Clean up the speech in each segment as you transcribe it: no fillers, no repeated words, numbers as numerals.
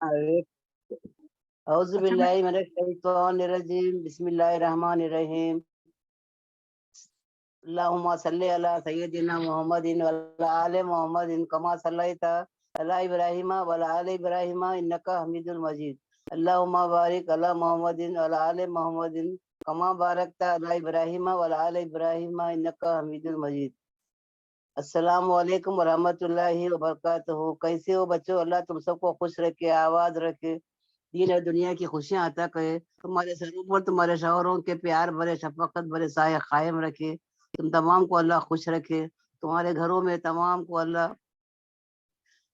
اعوذ اچھا باللہ من الشیطان الرجیم بسم اللہ الرحمن الرحیم اللہم صلی علی سیدنا محمد وعلی آل محمد کما صلیت علی ابراہیم وعلی آل ابراہیم انکا حمید المجید اللہم بارک علی محمد وعلی آل محمد کما بارکت علی ابراہیم وعلی آل ابراہیم انکا حمید المجید۔ السلام علیکم ورحمۃ اللہ وبرکاتہ۔ کیسے ہو بچوں؟ اللہ تم سب کو خوش رکھے، آباد رکھے، دین اور دنیا کی خوشیاں عطا کرے، تمہارے سروں پر تمہارے شوہروں کے پیار بھرے شفقت بھرے سایہ قائم رکھے، تم تمام کو اللہ خوش رکھے، تمہارے گھروں میں تمام کو اللہ،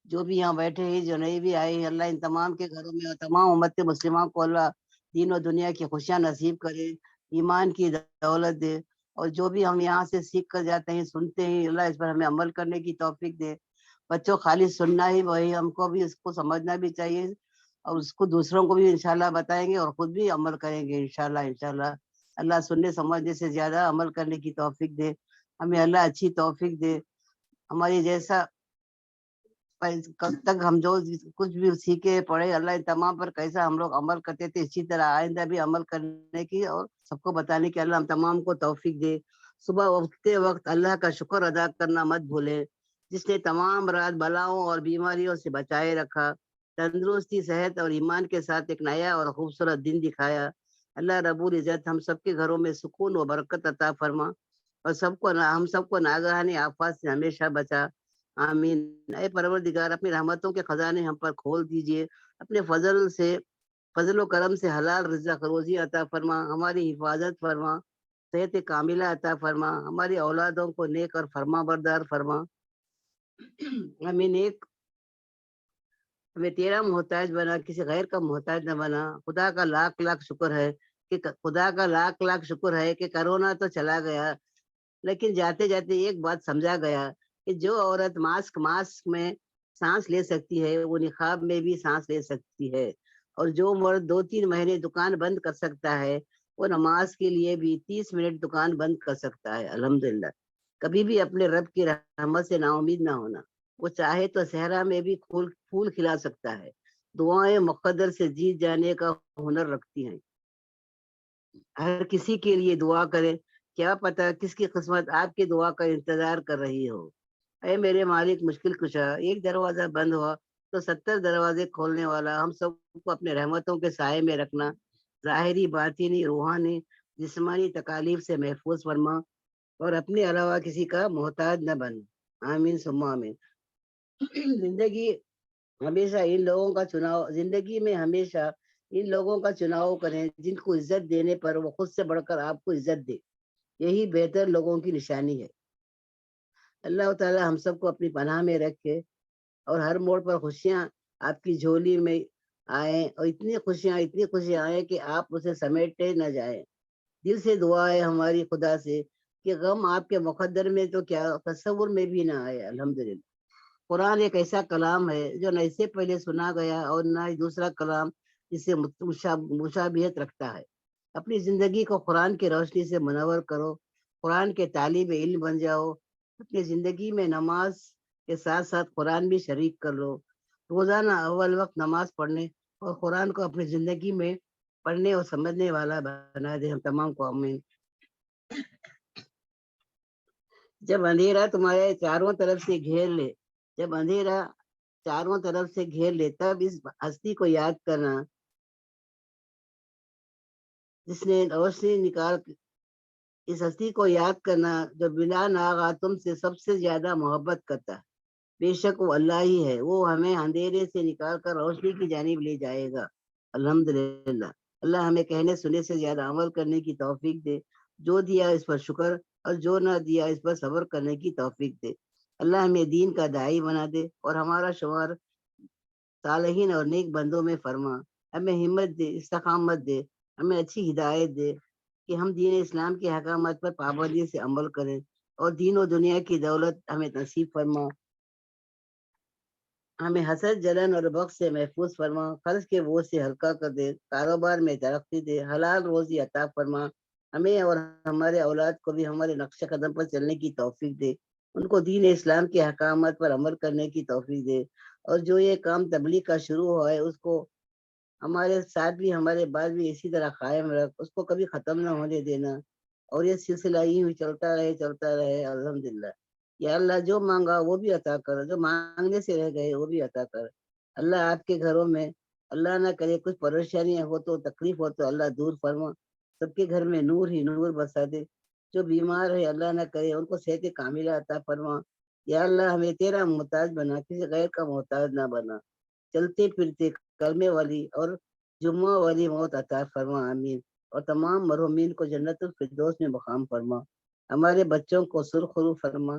جو بھی یہاں بیٹھے ہیں جو نہیں بھی آئے ہیں، اللہ ان تمام کے گھروں میں اور تمام امت مسلمان کو اللہ دین و دنیا کی خوشیاں نصیب کرے، ایمان کی دولت دے، اور جو بھی ہم یہاں سے سیکھ کر جاتے ہیں سنتے ہیں اللہ اس پر ہمیں عمل کرنے کی توفیق دے۔ بچوں خالی سننا ہی وہی، ہم کو بھی اس کو سمجھنا بھی چاہیے اور اس کو دوسروں کو بھی انشاءاللہ بتائیں گے اور خود بھی عمل کریں گے انشاءاللہ۔ اللہ سننے سمجھنے سے زیادہ عمل کرنے کی توفیق دے ہمیں، اللہ اچھی توفیق دے ہماری جیسا کب تک ہم جو کچھ بھی سیکھے پڑھے اللہ ان تمام پر کیسا ہم لوگ عمل کرتے تھے اسی طرح آئندہ بھی عمل کرنے کی اور سب کو بتانے کی اللہ ہم تمام کو توفیق دے۔ صبح اٹھتے وقت اللہ کا شکر ادا کرنا مت بھولے، جس نے تمام رات بلاؤں اور بیماریوں سے بچائے رکھا، تندرستی صحت اور ایمان کے ساتھ ایک نیا اور خوبصورت دن دکھایا۔ اللہ رب العزت ہم سب کے گھروں میں سکون و برکت عطا فرما اور ہم سب کو ناگہانی آفات سے ہمیشہ بچا، آمین۔ اے پروردگار اپنی رحمتوں کے خزانے ہم پر کھول دیجئے، اپنے فضل و کرم سے حلال رزق روزی عطا فرما، ہماری حفاظت فرما، صحت کاملہ عطا فرما، ہماری اولادوں کو نیک اور فرما بردار فرما، ہمیں ہمیں تیرا محتاج بنا، کسی غیر کا محتاج نہ بنا۔ خدا کا لاکھ لاکھ شکر ہے کہ کرونا تو چلا گیا، لیکن جاتے جاتے ایک بات سمجھا گیا کہ جو عورت ماسک میں سانس لے سکتی ہے وہ نقاب میں بھی سانس لے سکتی ہے، اور جو مرد 2-3 مہینے دکان بند کر سکتا ہے وہ نماز کے لیے بھی 30 منٹ دکان بند کر سکتا ہے۔ الحمدللہ کبھی بھی اپنے رب کی رحمت سے نا امید نہ ہونا، وہ چاہے تو صحرا میں بھی پھول کھلا سکتا ہے۔ دعائیں مقدر سے جیت جانے کا ہنر رکھتی ہیں، ہر کسی کے لیے دعا کریں، کیا پتا کس کی قسمت آپ کی دعا کا انتظار کر رہی ہو۔ اے میرے مالک مشکل کشا، ایک دروازہ بند ہوا تو 70 دروازے کھولنے والا ہم سب کو اپنے رحمتوں کے سائے میں رکھنا، ظاہری باطنی روحانی جسمانی تکالیف سے محفوظ فرما اور اپنے علاوہ کسی کا محتاج نہ بن، آمین ثم آمین۔ زندگی میں ہمیشہ ان لوگوں کا چناؤ کریں جن کو عزت دینے پر وہ خود سے بڑھ کر آپ کو عزت دے، یہی بہتر لوگوں کی نشانی ہے۔ اللہ تعالی ہم سب کو اپنی پناہ میں رکھے اور ہر موڑ پر خوشیاں آپ کی جھولی میں آئیں، اور اتنی خوشیاں آئیں کہ آپ اسے سمیٹے نہ جائیں۔ دل سے دعا ہے ہماری خدا سے کہ غم آپ کے مقدر میں تو کیا تصور میں بھی نہ آئے۔ الحمدللہ قرآن ایک ایسا کلام ہے جو نہ اس سے پہلے سنا گیا اور نہ ہی دوسرا کلام اس سے مشابہت رکھتا ہے۔ اپنی زندگی کو قرآن کی روشنی سے منور کرو، قرآن کے طالب علم بن جاؤ، اپنی زندگی میں نماز کے ساتھ ساتھ قرآن بھی شریک کر لو، روزانہ اول وقت نماز پڑھنے اور قرآن کو اپنی زندگی میں پڑھنے اور سمجھنے والا بنا دے ہم تمام کو، آمین۔ جب اندھیرا تمہارے چاروں طرف سے گھیر لے تب اس ہستی کو یاد کرنا جس نے روشنی نکال، اس ہستی کو یاد کرنا جو بلا ناغہ تم سے سب سے زیادہ محبت کرتا ہے۔ بے شک وہ اللہ ہی ہے، وہ ہمیں اندھیرے سے نکال کر روشنی کی جانب لے جائے گا۔ الحمدللہ اللہ ہمیں کہنے سنے سے زیادہ عمل کرنے کی توفیق دے، جو دیا اس پر شکر اور جو نہ دیا اس پر صبر کرنے کی توفیق دے۔ اللہ ہمیں دین کا داعی بنا دے اور ہمارا شمار صالحین اور نیک بندوں میں فرما، ہمیں ہمت دے، استقامت دے، ہمیں اچھی ہدایت دے کہ ہم دین اسلام کے احکامات پر پابندی سے عمل کریں اور دین و دنیا کی دولت ہمیں نصیب فرما، ہمیں حسد جلن اور بخس سے محفوظ فرما، قرض کے بوجھ سے ہلکا کر دے، کاروبار میں ترقی دے، حلال روزی عطا فرما، ہمیں اور ہمارے اولاد کو بھی ہمارے نقش قدم پر چلنے کی توفیق دے، ان کو دین اسلام کے احکامات پر عمل کرنے کی توفیق دے، اور جو یہ کام تبلیغ کا شروع ہوا ہے اس کو ہمارے ساتھ بھی ہمارے بعد بھی اسی طرح قائم رکھ، اس کو کبھی ختم نہ ہونے دینا، اور یہ سلسلہ یوں ہی چلتا رہے الحمدللہ۔ یا اللہ جو مانگا وہ بھی عطا کر، جو مانگنے سے رہ گئے وہ بھی عطا کر۔ اللہ آپ کے گھروں میں اللہ نہ کرے کچھ پریشانیاں ہو تو تکلیف ہو تو اللہ دور فرما، سب کے گھر میں نور ہی نور بسا دے۔ جو بیمار ہے اللہ نہ کرے ان کو صحت کاملہ عطا فرما۔ یا اللہ ہمیں تیرا محتاج بنا، کسی غیر کا محتاج نہ بنا۔ چلتے پھرتے کلمے والی اور جمعہ والی موت عطا فرما، آمین۔ اور تمام مرحومین کو جنت الفردوس میں مقام فرما، ہمارے بچوں کو سرخرو فرما،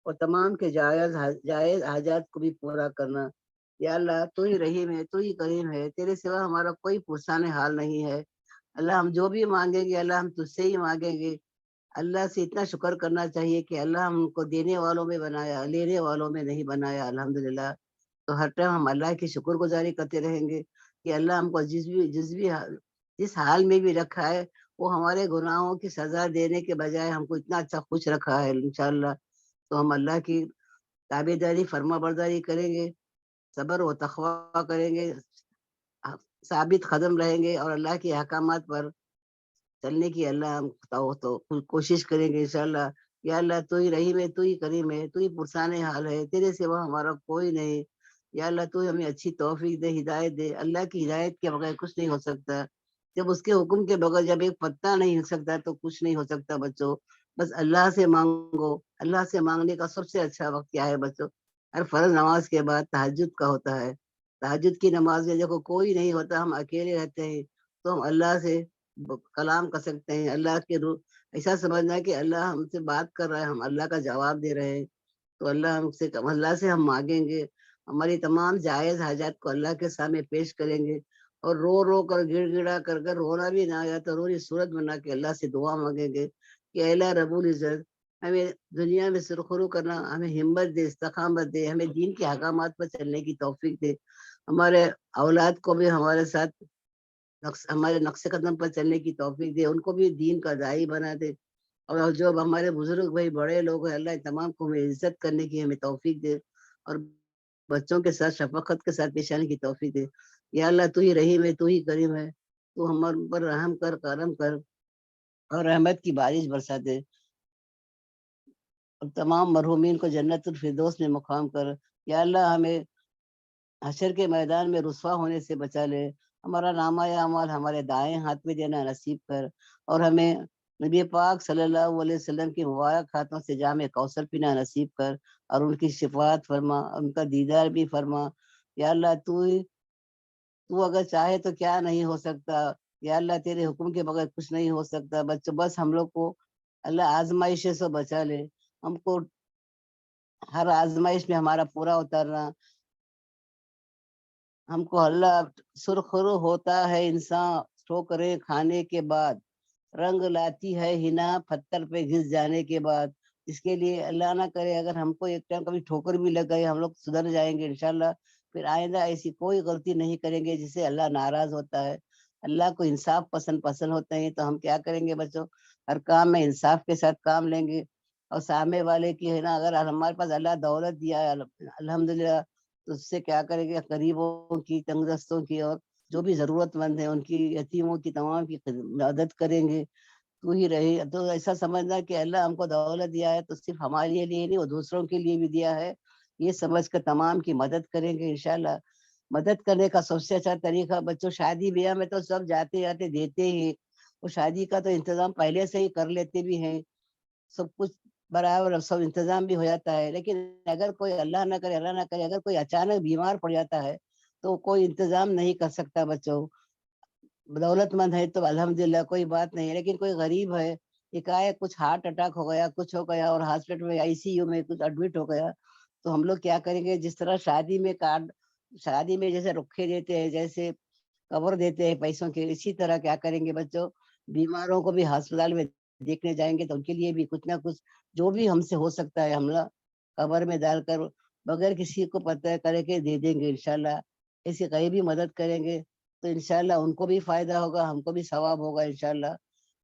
اور تمام کے جائز حاجات کو بھی پورا کرنا۔ یا اللہ تو ہی رحیم ہے، تو ہی کریم ہے، تیرے سوا ہمارا کوئی پرسان حال نہیں ہے۔ اللہ ہم جو بھی مانگیں گے اللہ ہم تجھ سے ہی مانگیں گے۔ اللہ سے اتنا شکر کرنا چاہیے کہ اللہ ہم کو دینے والوں میں بنایا، لینے والوں میں نہیں بنایا، الحمدللہ۔ تو ہر ٹائم ہم اللہ کی شکر گزاری کرتے رہیں گے کہ اللہ ہم کو جس حال میں بھی رکھا ہے وہ ہمارے گناہوں کی سزا دینے کے بجائے ہم کو اتنا اچھا خوش رکھا ہے انشاءاللہ۔ تو ہم اللہ کی تابع داری فرما برداری کریں گے، صبر و تقوی کریں گے، ثابت قدم رہیں گے، اور اللہ کے احکامات پر چلنے کی اللہ ہم تو کوشش کریں گے انشاءاللہ۔ یا اللہ تو ہی رحیم ہے، تو ہی کریم ہے، تو ہی پرسان حال ہے، تیرے سوا ہمارا کوئی نہیں۔ یا اللہ تو ہمیں اچھی توفیق دے، ہدایت دے۔ اللہ کی ہدایت کے بغیر کچھ نہیں ہو سکتا، جب اس کے حکم کے بغیر جب ایک پتا نہیں ہل سکتا تو کچھ نہیں ہو سکتا بچوں۔ بس اللہ سے مانگو، اللہ سے مانگنے کا سب سے اچھا وقت کیا ہے بچوں؟ ہر فرض نماز کے بعد تہجد کا ہوتا ہے۔ تہجد کی نماز میں دیکھو کوئی نہیں ہوتا، ہم اکیلے رہتے ہیں تو ہم اللہ سے کلام کر سکتے ہیں، اللہ کے روح ایسا سمجھنا ہے کہ اللہ ہم سے بات کر رہا ہے، ہم اللہ کا جواب دے رہے ہیں۔ تو اللہ سے ہم مانگیں گے، ہماری تمام جائز حاجات کو اللہ کے سامنے پیش کریں گے، اور رو رو کر گڑ گڑا کر رونا بھی نہ آیا تو روری صورت بنا کے اللہ سے دعا مانگیں گے کہ اے اللہ رب العزت ہمیں دنیا میں سرخرو کرنا، ہمیں ہمت دے، استقامت دے، ہمیں دین کے احکامات پر چلنے کی توفیق دے، ہمارے اولاد کو بھی ہمارے ساتھ ہمارے نقش قدم پر چلنے کی توفیق دے، ان کو بھی دین کا داعی بنا دے، اور جو ہمارے بزرگ بھائی بڑے لوگ ہیں اللہ تمام کو ہمیں عزت کرنے کی ہمیں توفیق دے، اور بچوں کے ساتھ شفقت کے ساتھ پیش آنے کی توفیق دے۔ یا اللہ تو ہی رحیم ہے، تو ہی کریم ہے، تو ہمارے پر رحم کر، کرم کر، اور رحمت کی بارش برسا دے، اور تمام مرحومین کو جنت الفردوس میں مقام کر۔ یا اللہ ہمیں حشر کے میدان میں رسوا ہونے سے بچا لے، ہمارا نامہ اعمال ہمارے دائیں ہاتھ میں دینا نصیب کر، اور ہمیں نبی پاک صلی اللہ علیہ وسلم کی مبارک ہاتھوں سے جام کوثر پینا نصیب کر، اور ان کی شفاعت فرما، ان کا دیدار بھی فرما۔ یا اللہ تو اگر چاہے تو کیا نہیں ہو سکتا، یا اللہ تیرے حکم کے بغیر کچھ نہیں ہو سکتا بچوں، بس ہم لوگ کو اللہ آزمائش سے بچا لے، ہم کو ہر آزمائش میں ہمارا پورا اترنا، ہم کو اللہ سرخرو ہوتا ہے انسان ٹھوکریں کھانے کے بعد، رنگ لاتی ہے ہنا پتھر پہ گھس جانے کے بعد۔ اس کے لیے اللہ نہ کرے اگر ہم کو ایک ٹائم کبھی ٹھوکر بھی لگ گئے، ہم لوگ سدھر جائیں گے انشاءاللہ، پھر آئندہ ایسی کوئی غلطی نہیں کریں گے جس سے اللہ ناراض ہوتا ہے۔ اللہ کو انصاف پسند ہوتے ہیں، تو ہم کیا کریں گے بچوں؟ ہر کام میں انصاف کے ساتھ کام لیں گے، اور سامنے والے کی ہے نا، اگر ہمارے پاس اللہ دولت دیا ہے الحمدللہ، تو اس سے کیا کریں گے؟ غریبوں کی، تنگ دستوں کی، اور جو بھی ضرورت مند ہیں ان کی، یتیموں کی، تمام کی مدد کریں گے۔ تو ہی رہے تو ایسا سمجھنا کہ اللہ ہم کو دولت دیا ہے تو صرف ہمارے لیے نہیں، وہ دوسروں کے لیے بھی دیا ہے، یہ سمجھ کر تمام کی مدد کریں گے انشاءاللہ۔ مدد کرنے کا سب سے اچھا طریقہ بچوں، شادی بیاہ میں تو سب جاتے جاتے دیتے ہی، وہ شادی کا تو انتظام پہلے سے ہی کر لیتے بھی ہیں، سب کچھ برابر سب انتظام بھی ہو جاتا ہے، لیکن اگر کوئی اللہ نہ کرے اگر کوئی اچانک بیمار پڑ جاتا ہے تو کوئی انتظام نہیں کر سکتا بچوں۔ دولت مند ہے تو الحمدللہ کوئی بات نہیں، لیکن کوئی غریب ہے، کچھ ہارٹ اٹیک ہو گیا، کچھ ہو گیا، اور ہاسپٹل میں ICU میں کچھ ایڈمٹ ہو گیا، تو ہم لوگ کیا کریں گے؟ جس طرح شادی میں جیسے رکھے دیتے ہیں، جیسے کور دیتے ہیں پیسوں کے، اسی طرح کیا کریں گے بچوں؟ بیماروں کو بھی ہسپتال میں دیکھنے جائیں گے تو ان کے لیے بھی کچھ نہ کچھ جو بھی ہم سے ہو سکتا ہے ہم لوگ قبر میں ڈال کر بغیر کسی کو پتہ کرے کے دے دیں گے انشاءاللہ۔ ایسی غیبی مدد کریں گے تو انشاءاللہ ان کو بھی فائدہ ہوگا، ہم کو بھی ثواب ہوگا انشاءاللہ۔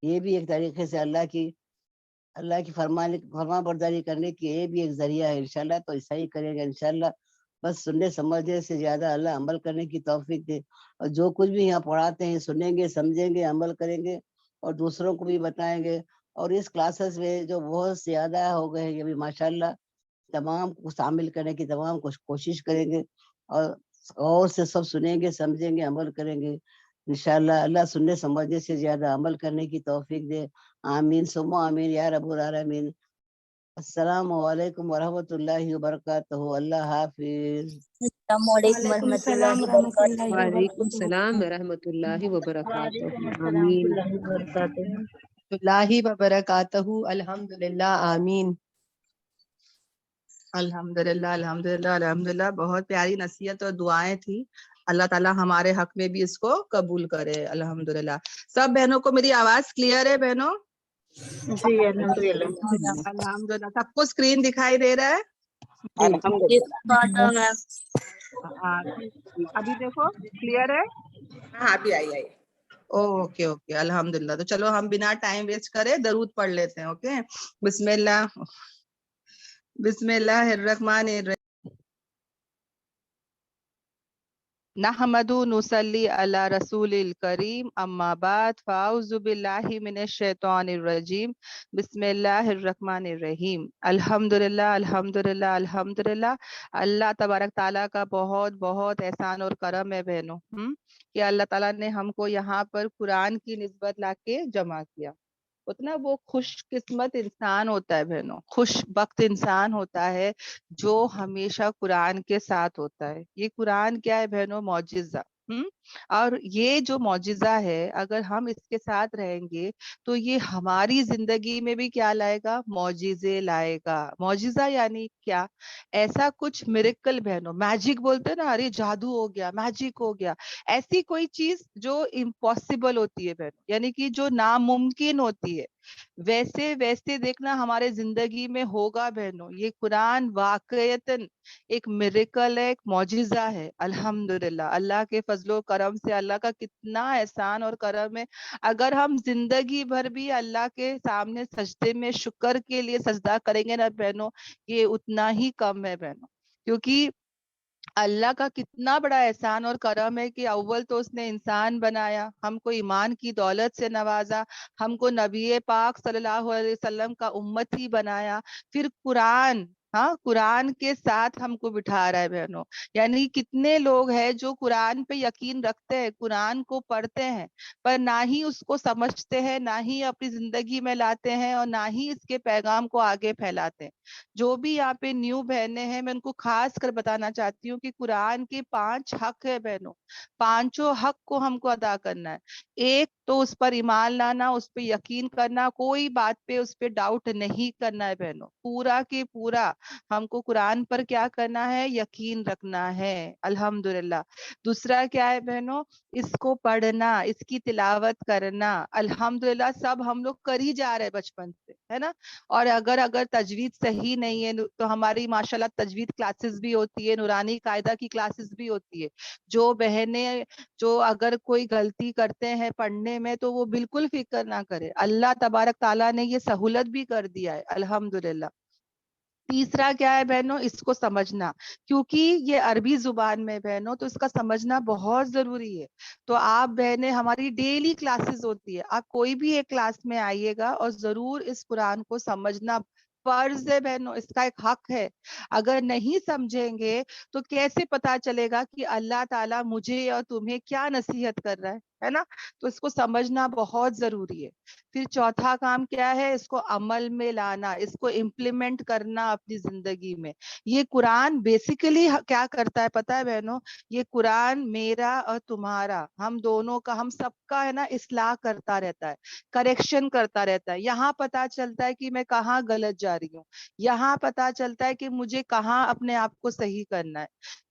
یہ بھی ایک طریقے سے اللہ کی فرما برداری کرنے کی یہ بھی ایک ذریعہ ہے انشاءاللہ، تو ایسا ہی کریں گے انشاءاللہ۔ بس سننے سمجھنے سے زیادہ اللہ عمل کرنے کی توفیق دے، اور جو کچھ بھی یہاں پڑھاتے ہیں سنیں گے، سمجھیں گے، عمل کریں گے اور دوسروں کو بھی بتائیں گے. اور اس کلاسز میں جو بہت زیادہ ہو گئے ہیں یہ بھی ماشاء اللہ، تمام کو شامل کرنے کی تمام کوشش کریں گے، اور غور سے سب سنیں گے، سمجھیں گے، عمل کریں گے انشاءاللہ. اللہ سننے سمجھنے سے زیادہ عمل کرنے کی توفیق دے. آمین ثم آمین یا رب العالمین. السلام علیکم ورحمۃ اللہ وبرکاتہ. اللہ حافظ. السلام علیکم وعلیکم ورحمۃ اللہ السلام ورحمۃ وبرکاتہ. اللہ وعلیکم وبرکاتہ. السلام ورحمۃ اللہ وبرکاتہ. وعلیکم السلام آمین. ورحمۃ اللہ وبرکاتہ. اللہ وبرکاتہ. الحمدللہ. آمین. الحمدللہ الحمدللہ الحمدللہ. بہت پیاری نصیحت اور دعائیں تھی. اللہ تعالیٰ ہمارے حق میں بھی اس کو قبول کرے. الحمدللہ. سب بہنوں کو میری آواز کلیئر ہے بہنوں؟ جی الحمدللہ. الحمدللہ. سب کو اسکرین دکھائی دے رہا ہے؟ الحمدللہ. ہاں. ابھی دیکھو کلیئر ہے؟ ہاں ابھی آئی. Okay okay. الحمدللہ. تو چلو ہم بنا ٹائم ویسٹ کرے درود پڑھ لیتے ہیں. اوکے. بسم اللہ الرحمن الرحیم. نحمد نصلی علی رسول الکریم. اما بعد فاعوذ باللہ من الشیطان الرجیم. بسم اللہ الرحمن الرحیم. الحمدللہ الحمدللہ الحمدللہ. اللہ تبارک تعالیٰ کا بہت بہت احسان اور کرم ہے بہنوں کہ اللہ تعالیٰ نے ہم کو یہاں پر قرآن کی نسبت لا کے جمع کیا. اتنا وہ خوش قسمت انسان ہوتا ہے بہنوں، خوش بخت انسان ہوتا ہے جو ہمیشہ قرآن کے ساتھ ہوتا ہے. یہ قرآن کیا ہے بہنوں؟ معجزہ. اور یہ جو معجزہ ہے اگر ہم اس کے ساتھ رہیں گے تو یہ ہماری زندگی میں بھی کیا لائے گا؟ معجزے لائے گا. معجزہ یعنی کیا؟ ایسا کچھ میریکل بہنوں، میجک بولتے ہیں نا، ارے جادو ہو گیا، میجک ہو گیا. ایسی کوئی چیز جو امپاسبل ہوتی ہے بہنوں، یعنی کہ جو ناممکن ہوتی ہے، ویسے ویسے دیکھنا ہمارے زندگی میں ہوگا بہنوں. یہ قرآن واقعتاً ایک میریکل ہے، ایک معجزہ ہے. الحمدللہ. اللہ کے فضل و کرم سے اللہ کا کتنا احسان اور کرم ہے. اگر ہم زندگی بھر بھی اللہ کے سامنے سجدے میں شکر کے لیے سجدہ کریں گے نا بہنوں، یہ اتنا ہی کم ہے بہنوں. کیونکہ اللہ کا کتنا بڑا احسان اور کرم ہے کہ اول تو اس نے انسان بنایا، ہم کو ایمان کی دولت سے نوازا، ہم کو نبی پاک صلی اللہ علیہ وسلم کا امتی بنایا، پھر قرآن کے ساتھ ہم کو بٹھا رہا ہے بہنوں. یعنی کتنے لوگ ہیں جو قرآن پہ یقین رکھتے ہیں، قرآن کو پڑھتے ہیں، پر نہ ہی اس کو سمجھتے ہیں، نہ ہی اپنی زندگی میں لاتے ہیں، اور نہ ہی اس کے پیغام کو آگے پھیلاتے ہیں. جو بھی یہاں پہ نیو بہنیں ہیں، میں ان کو خاص کر بتانا چاہتی ہوں کہ قرآن کے 5 حق ہے بہنوں. 5 حق کو ہم کو ادا کرنا ہے. ایک تو اس پر ایمان لانا، اس پہ یقین کرنا، کوئی بات پہ اس پہ ڈاؤٹ نہیں کرنا ہے بہنوں. پورا کے پورا ہم کو قرآن پر کیا کرنا ہے؟ یقین رکھنا ہے. الحمدللہ. دوسرا کیا ہے بہنوں؟ اس کو پڑھنا، اس کی تلاوت کرنا. الحمدللہ سب ہم لوگ کر ہی جا رہے بچپن سے، ہے نا. اور اگر تجوید صحیح نہیں ہے تو ہماری ماشاءاللہ تجوید کلاسز بھی ہوتی ہے، نورانی قاعدہ کی کلاسز بھی ہوتی ہے. جو بہنیں جو اگر کوئی غلطی کرتے ہیں پڑھنے میں تو وہ بالکل فکر نہ کرے، اللہ تبارک تعالیٰ نے یہ سہولت بھی کر دیا ہے. الحمدللہ. تیسرا کیا ہے بہنوں؟ اس کو سمجھنا، کیونکہ یہ عربی زبان میں بہنوں تو اس کا سمجھنا بہت ضروری ہے. تو آپ بہنیں، ہماری ڈیلی کلاسز ہوتی ہے، آپ کوئی بھی ایک کلاس میں آئیے گا اور ضرور اس قرآن کو سمجھنا فرض ہے بہنوں، اس کا ایک حق ہے. اگر نہیں سمجھیں گے تو کیسے پتا چلے گا کہ اللہ تعالیٰ مجھے اور تمہیں کیا نصیحت کر رہا ہے نا. تو اس کو سمجھنا بہت ضروری ہے. پھر چوتھا کام کیا ہے؟ اس کو عمل میں لانا، اس کو امپلیمنٹ کرنا اپنی زندگی میں. یہ قرآن بیسیکلی کیا کرتا ہے پتا ہے بہنوں؟ یہ قرآن میرا اور تمہارا، ہم دونوں کا، ہم سب کا ہے نا، اصلاح کرتا رہتا ہے، کریکشن کرتا رہتا ہے. یہاں پتا چلتا ہے کہ میں کہاں غلط جا رہی ہوں، یہاں پتا چلتا ہے کہ مجھے کہاں اپنے آپ کو صحیح کرنا ہے،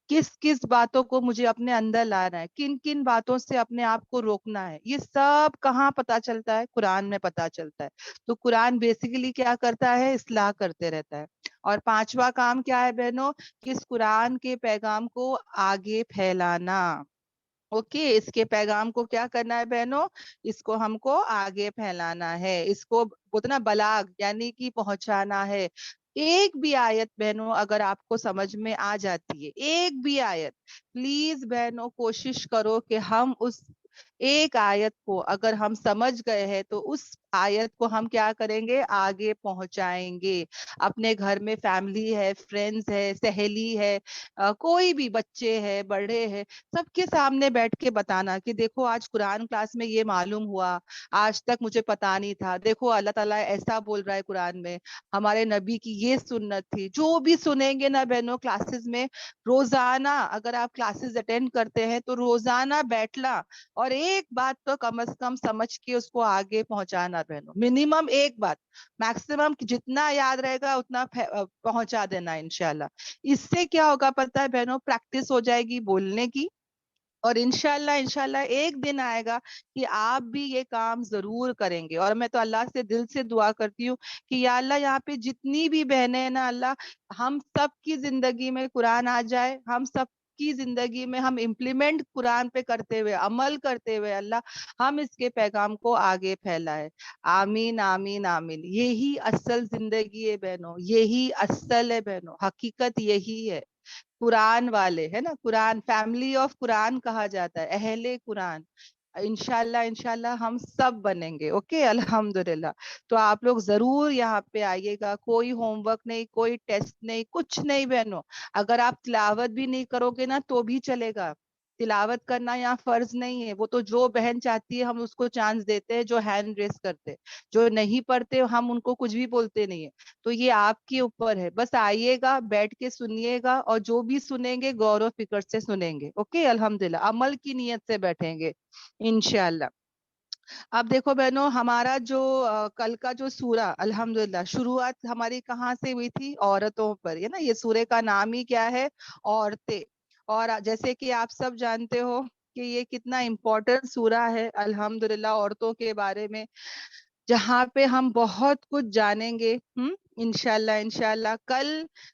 کس کس باتوں کو مجھے اپنے اندر لانا ہے، کن کن باتوں سے اپنے آپ کو روکنا ہے. یہ سب کہاں پتا چلتا ہے؟ قرآن میں پتا چلتا ہے. تو قرآن بیسیکلی کیا کرتا ہے؟ اصلاح کرتے رہتا ہے. اور 5واں کام کیا ہے بہنوں؟ کہ اس قرآن کے پیغام کو آگے پھیلانا. اوکے. اس کے پیغام کو کیا کرنا ہے بہنوں؟ اس کو ہم کو آگے پھیلانا ہے. اس کو اتنا بلاغ یعنی کہ پہنچانا ہے. ایک بھی آیت بہنوں اگر آپ کو سمجھ میں آ جاتی ہے، ایک بھی آیت، پلیز بہنوں کوشش کرو کہ ہم اس ایک آیت کو اگر ہم سمجھ گئے ہیں تو اس آیت کو ہم کیا کریں گے، آگے پہنچائیں گے. اپنے گھر میں فیملی ہے، فرینڈز ہے، سہیلی ہے، کوئی بھی بچے ہے، بڑے ہیں، سب کے سامنے بیٹھ کے بتانا کہ دیکھو آج قرآن کلاس میں یہ معلوم ہوا، آج تک مجھے پتا نہیں تھا، دیکھو اللہ تعالیٰ ایسا بول رہا ہے قرآن میں، ہمارے نبی کی یہ سنت تھی. جو بھی سنیں گے نا بہنوں کلاسز میں، روزانہ اگر آپ کلاسز اٹینڈ کرتے ہیں تو روزانہ بیٹھنا اور ایک بات تو کم از کم سمجھ کے اس کو آگے پہنچانا بہنوں، منیمم ایک بات، میکسیمم جتنا یاد رہے گا اتنا پہنچا دینا انشاءاللہ. اس سے کیا ہوگا پتہ ہے بہنوں، پریکٹس ہو جائے گی بولنے کی، اور انشاءاللہ ایک دن آئے گا کہ آپ بھی یہ کام ضرور کریں گے. اور میں تو اللہ سے دل سے دعا کرتی ہوں کہ یا اللہ یہاں پہ جتنی بھی بہنیں ہیں نا اللہ، ہم سب کی زندگی میں قرآن آ جائے، ہم سب کی زندگی میں ہم امپلیمنٹ قرآن پہ کرتے ہوئے، عمل کرتے ہوئے اللہ ہم اس کے پیغام کو آگے پھیلائے. آمین آمین آمین. یہی اصل زندگی ہے بہنوں، یہی اصل ہے بہنوں، حقیقت یہی ہے. قرآن والے ہے نا، قرآن فیملی آف قرآن کہا جاتا ہے، اہل قرآن. انشاءاللہ ہم سب بنیں گے. اوکے الحمدللہ. تو آپ لوگ ضرور یہاں پہ آئیے گا. کوئی ہوم ورک نہیں، کوئی ٹیسٹ نہیں، کچھ نہیں بہنوں. اگر آپ تلاوت بھی نہیں کرو گے نا تو بھی چلے گا. تلاوت کرنا یہاں فرض نہیں ہے، وہ تو جو بہن چاہتی ہے ہم اس کو چانس دیتے ہیں، جو ہینڈ ریس کرتے، جو نہیں پڑھتے ہم ان کو کچھ بھی بولتے نہیں ہے. تو یہ آپ کے اوپر ہے، بس آئیے گا، بیٹھ کے سنیے گا، اور جو بھی سنیں گے غور و فکر سے سنیں گے. اوکے الحمدللہ، عمل کی نیت سے بیٹھیں گے انشاءاللہ. اب دیکھو بہنوں، ہمارا جو کل کا جو سورہ الحمدللہ شروعات ہماری کہاں سے ہوئی تھی؟ عورتوں پر ہے نا. یہ سورے کا نام ہی کیا ہے؟ عورتیں. اور جیسے کہ آپ سب جانتے ہو کہ یہ کتنا امپورٹنٹ سورہ ہے الحمدللہ عورتوں کے بارے میں، جہاں پہ ہم بہت کچھ جانیں گے. انشاءاللہ کل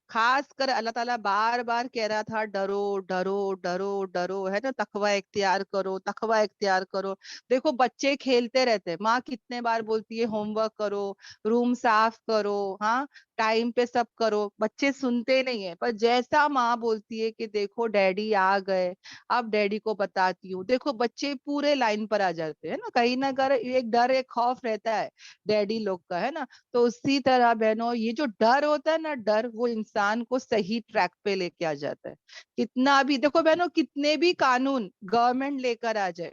خاص کر اللہ تعالیٰ بار بار کہہ رہا تھا ڈرو ڈرو ڈرو ڈرو، ہے نا، تقوی اختیار کرو، تقوی اختیار کرو. دیکھو بچے کھیلتے رہتے، ماں کتنے بار بولتی ہے ہوم ورک کرو، روم صاف کرو، ہاں ٹائم پہ سب کرو، بچے سنتے نہیں ہیں. پر جیسا ماں بولتی ہے کہ دیکھو ڈیڈی آ گئے، اب ڈیڈی کو بتاتی ہوں، دیکھو بچے پورے لائن پر آ جاتے ہیں نا. کہیں نہ کہیں ایک ڈر، ایک خوف رہتا ہے ڈیڈی لوگ کا، ہے نا. تو اسی طرح بہنوں یہ جو ڈر ہوتا ہے نا، ڈر وہ انسان کو صحیح ٹریک پہ لے کے آ جاتا ہے. کتنا بھی دیکھو بہنوں، کتنے بھی قانون گورنمنٹ لے کر آ جائے،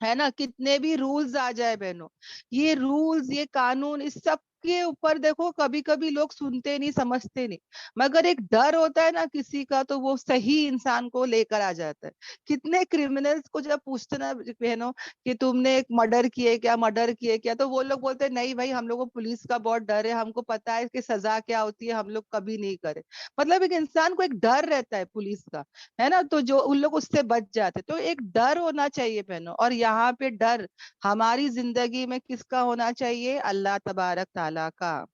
ہے نا، کتنے بھی رولز آ جائے بہنوں، یہ رولز، یہ قانون، اس سب کے اوپر دیکھو کبھی کبھی لوگ سنتے نہیں، سمجھتے نہیں. مگر ایک ڈر ہوتا ہے نا کسی کا، تو وہ صحیح انسان کو لے کر آ جاتا ہے. کتنے کرمنلز کو جب پوچھتے نا بہنوں کہ تم نے ایک مرڈر کیے کیا، مرڈر کیے کیا، تو وہ لوگ بولتے نہیں بھائی ہم لوگوں کو پولیس کا بہت ڈر ہے، ہم کو پتا ہے کہ سزا کیا ہوتی ہے، ہم لوگ کبھی نہیں کرے. مطلب ایک انسان کو ایک ڈر رہتا ہے پولیس کا، ہے نا. تو جو ان لوگ اس سے بچ جاتے، تو ایک ڈر ہونا چاہیے بہنوں. اور یہاں پہ ڈر ہماری زندگی میں کس کا ہونا چاہیے؟ اللہ تبارک تعالیٰ کا.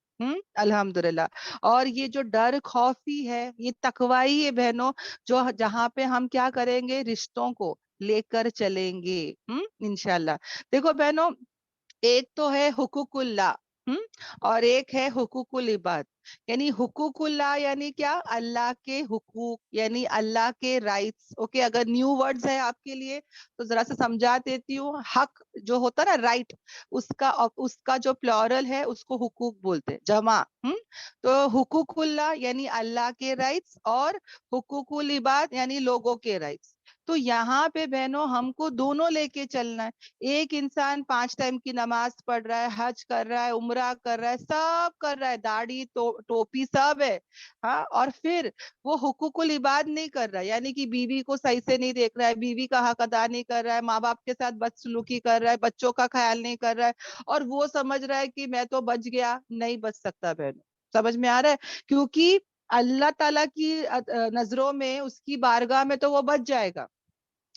الحمدللہ. اور یہ جو ڈر خوفی ہے، یہ تقوی ہے بہنوں، جو جہاں پہ ہم کیا کریں گے، رشتوں کو لے کر چلیں گے انشاءاللہ. دیکھو بہنوں، ایک تو ہے حقوق اللہ، اور ایک ہے حقوق العباد. یعنی حقوق اللہ یعنی کیا؟ اللہ کے حقوق، یعنی اللہ کے رائٹس. اوکے، اگر نیو ورڈز ہے آپ کے لیے تو ذرا سا سمجھا دیتی ہوں. حق جو ہوتا نا، رائٹ، اس کا جو پلورل ہے اس کو حقوق بولتے، جمع. تو حقوق اللہ یعنی اللہ کے رائٹس، اور حقوق العباد یعنی لوگوں کے رائٹس. تو یہاں پہ بہنوں ہم کو دونوں لے کے چلنا ہے. ایک انسان 5 ٹائم کی نماز پڑھ رہا ہے، حج کر رہا ہے، عمرہ کر رہا ہے، سب کر رہا ہے، داڑھی ٹوپی سب ہے، ہاں، اور پھر وہ حقوق العباد نہیں کر رہا ہے. یعنی کہ بیوی کو صحیح سے نہیں دیکھ رہا ہے، بیوی کا حق ادا نہیں کر رہا ہے، ماں باپ کے ساتھ بدسلوکی کر رہا ہے، بچوں کا خیال نہیں کر رہا ہے، اور وہ سمجھ رہا ہے کہ میں تو بچ گیا. نہیں بچ سکتا بہنوں. سمجھ میں آ رہا ہے؟ کیونکہ اللہ تعالیٰ کی نظروں میں، اس کی بارگاہ میں تو وہ بچ جائے گا،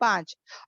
5,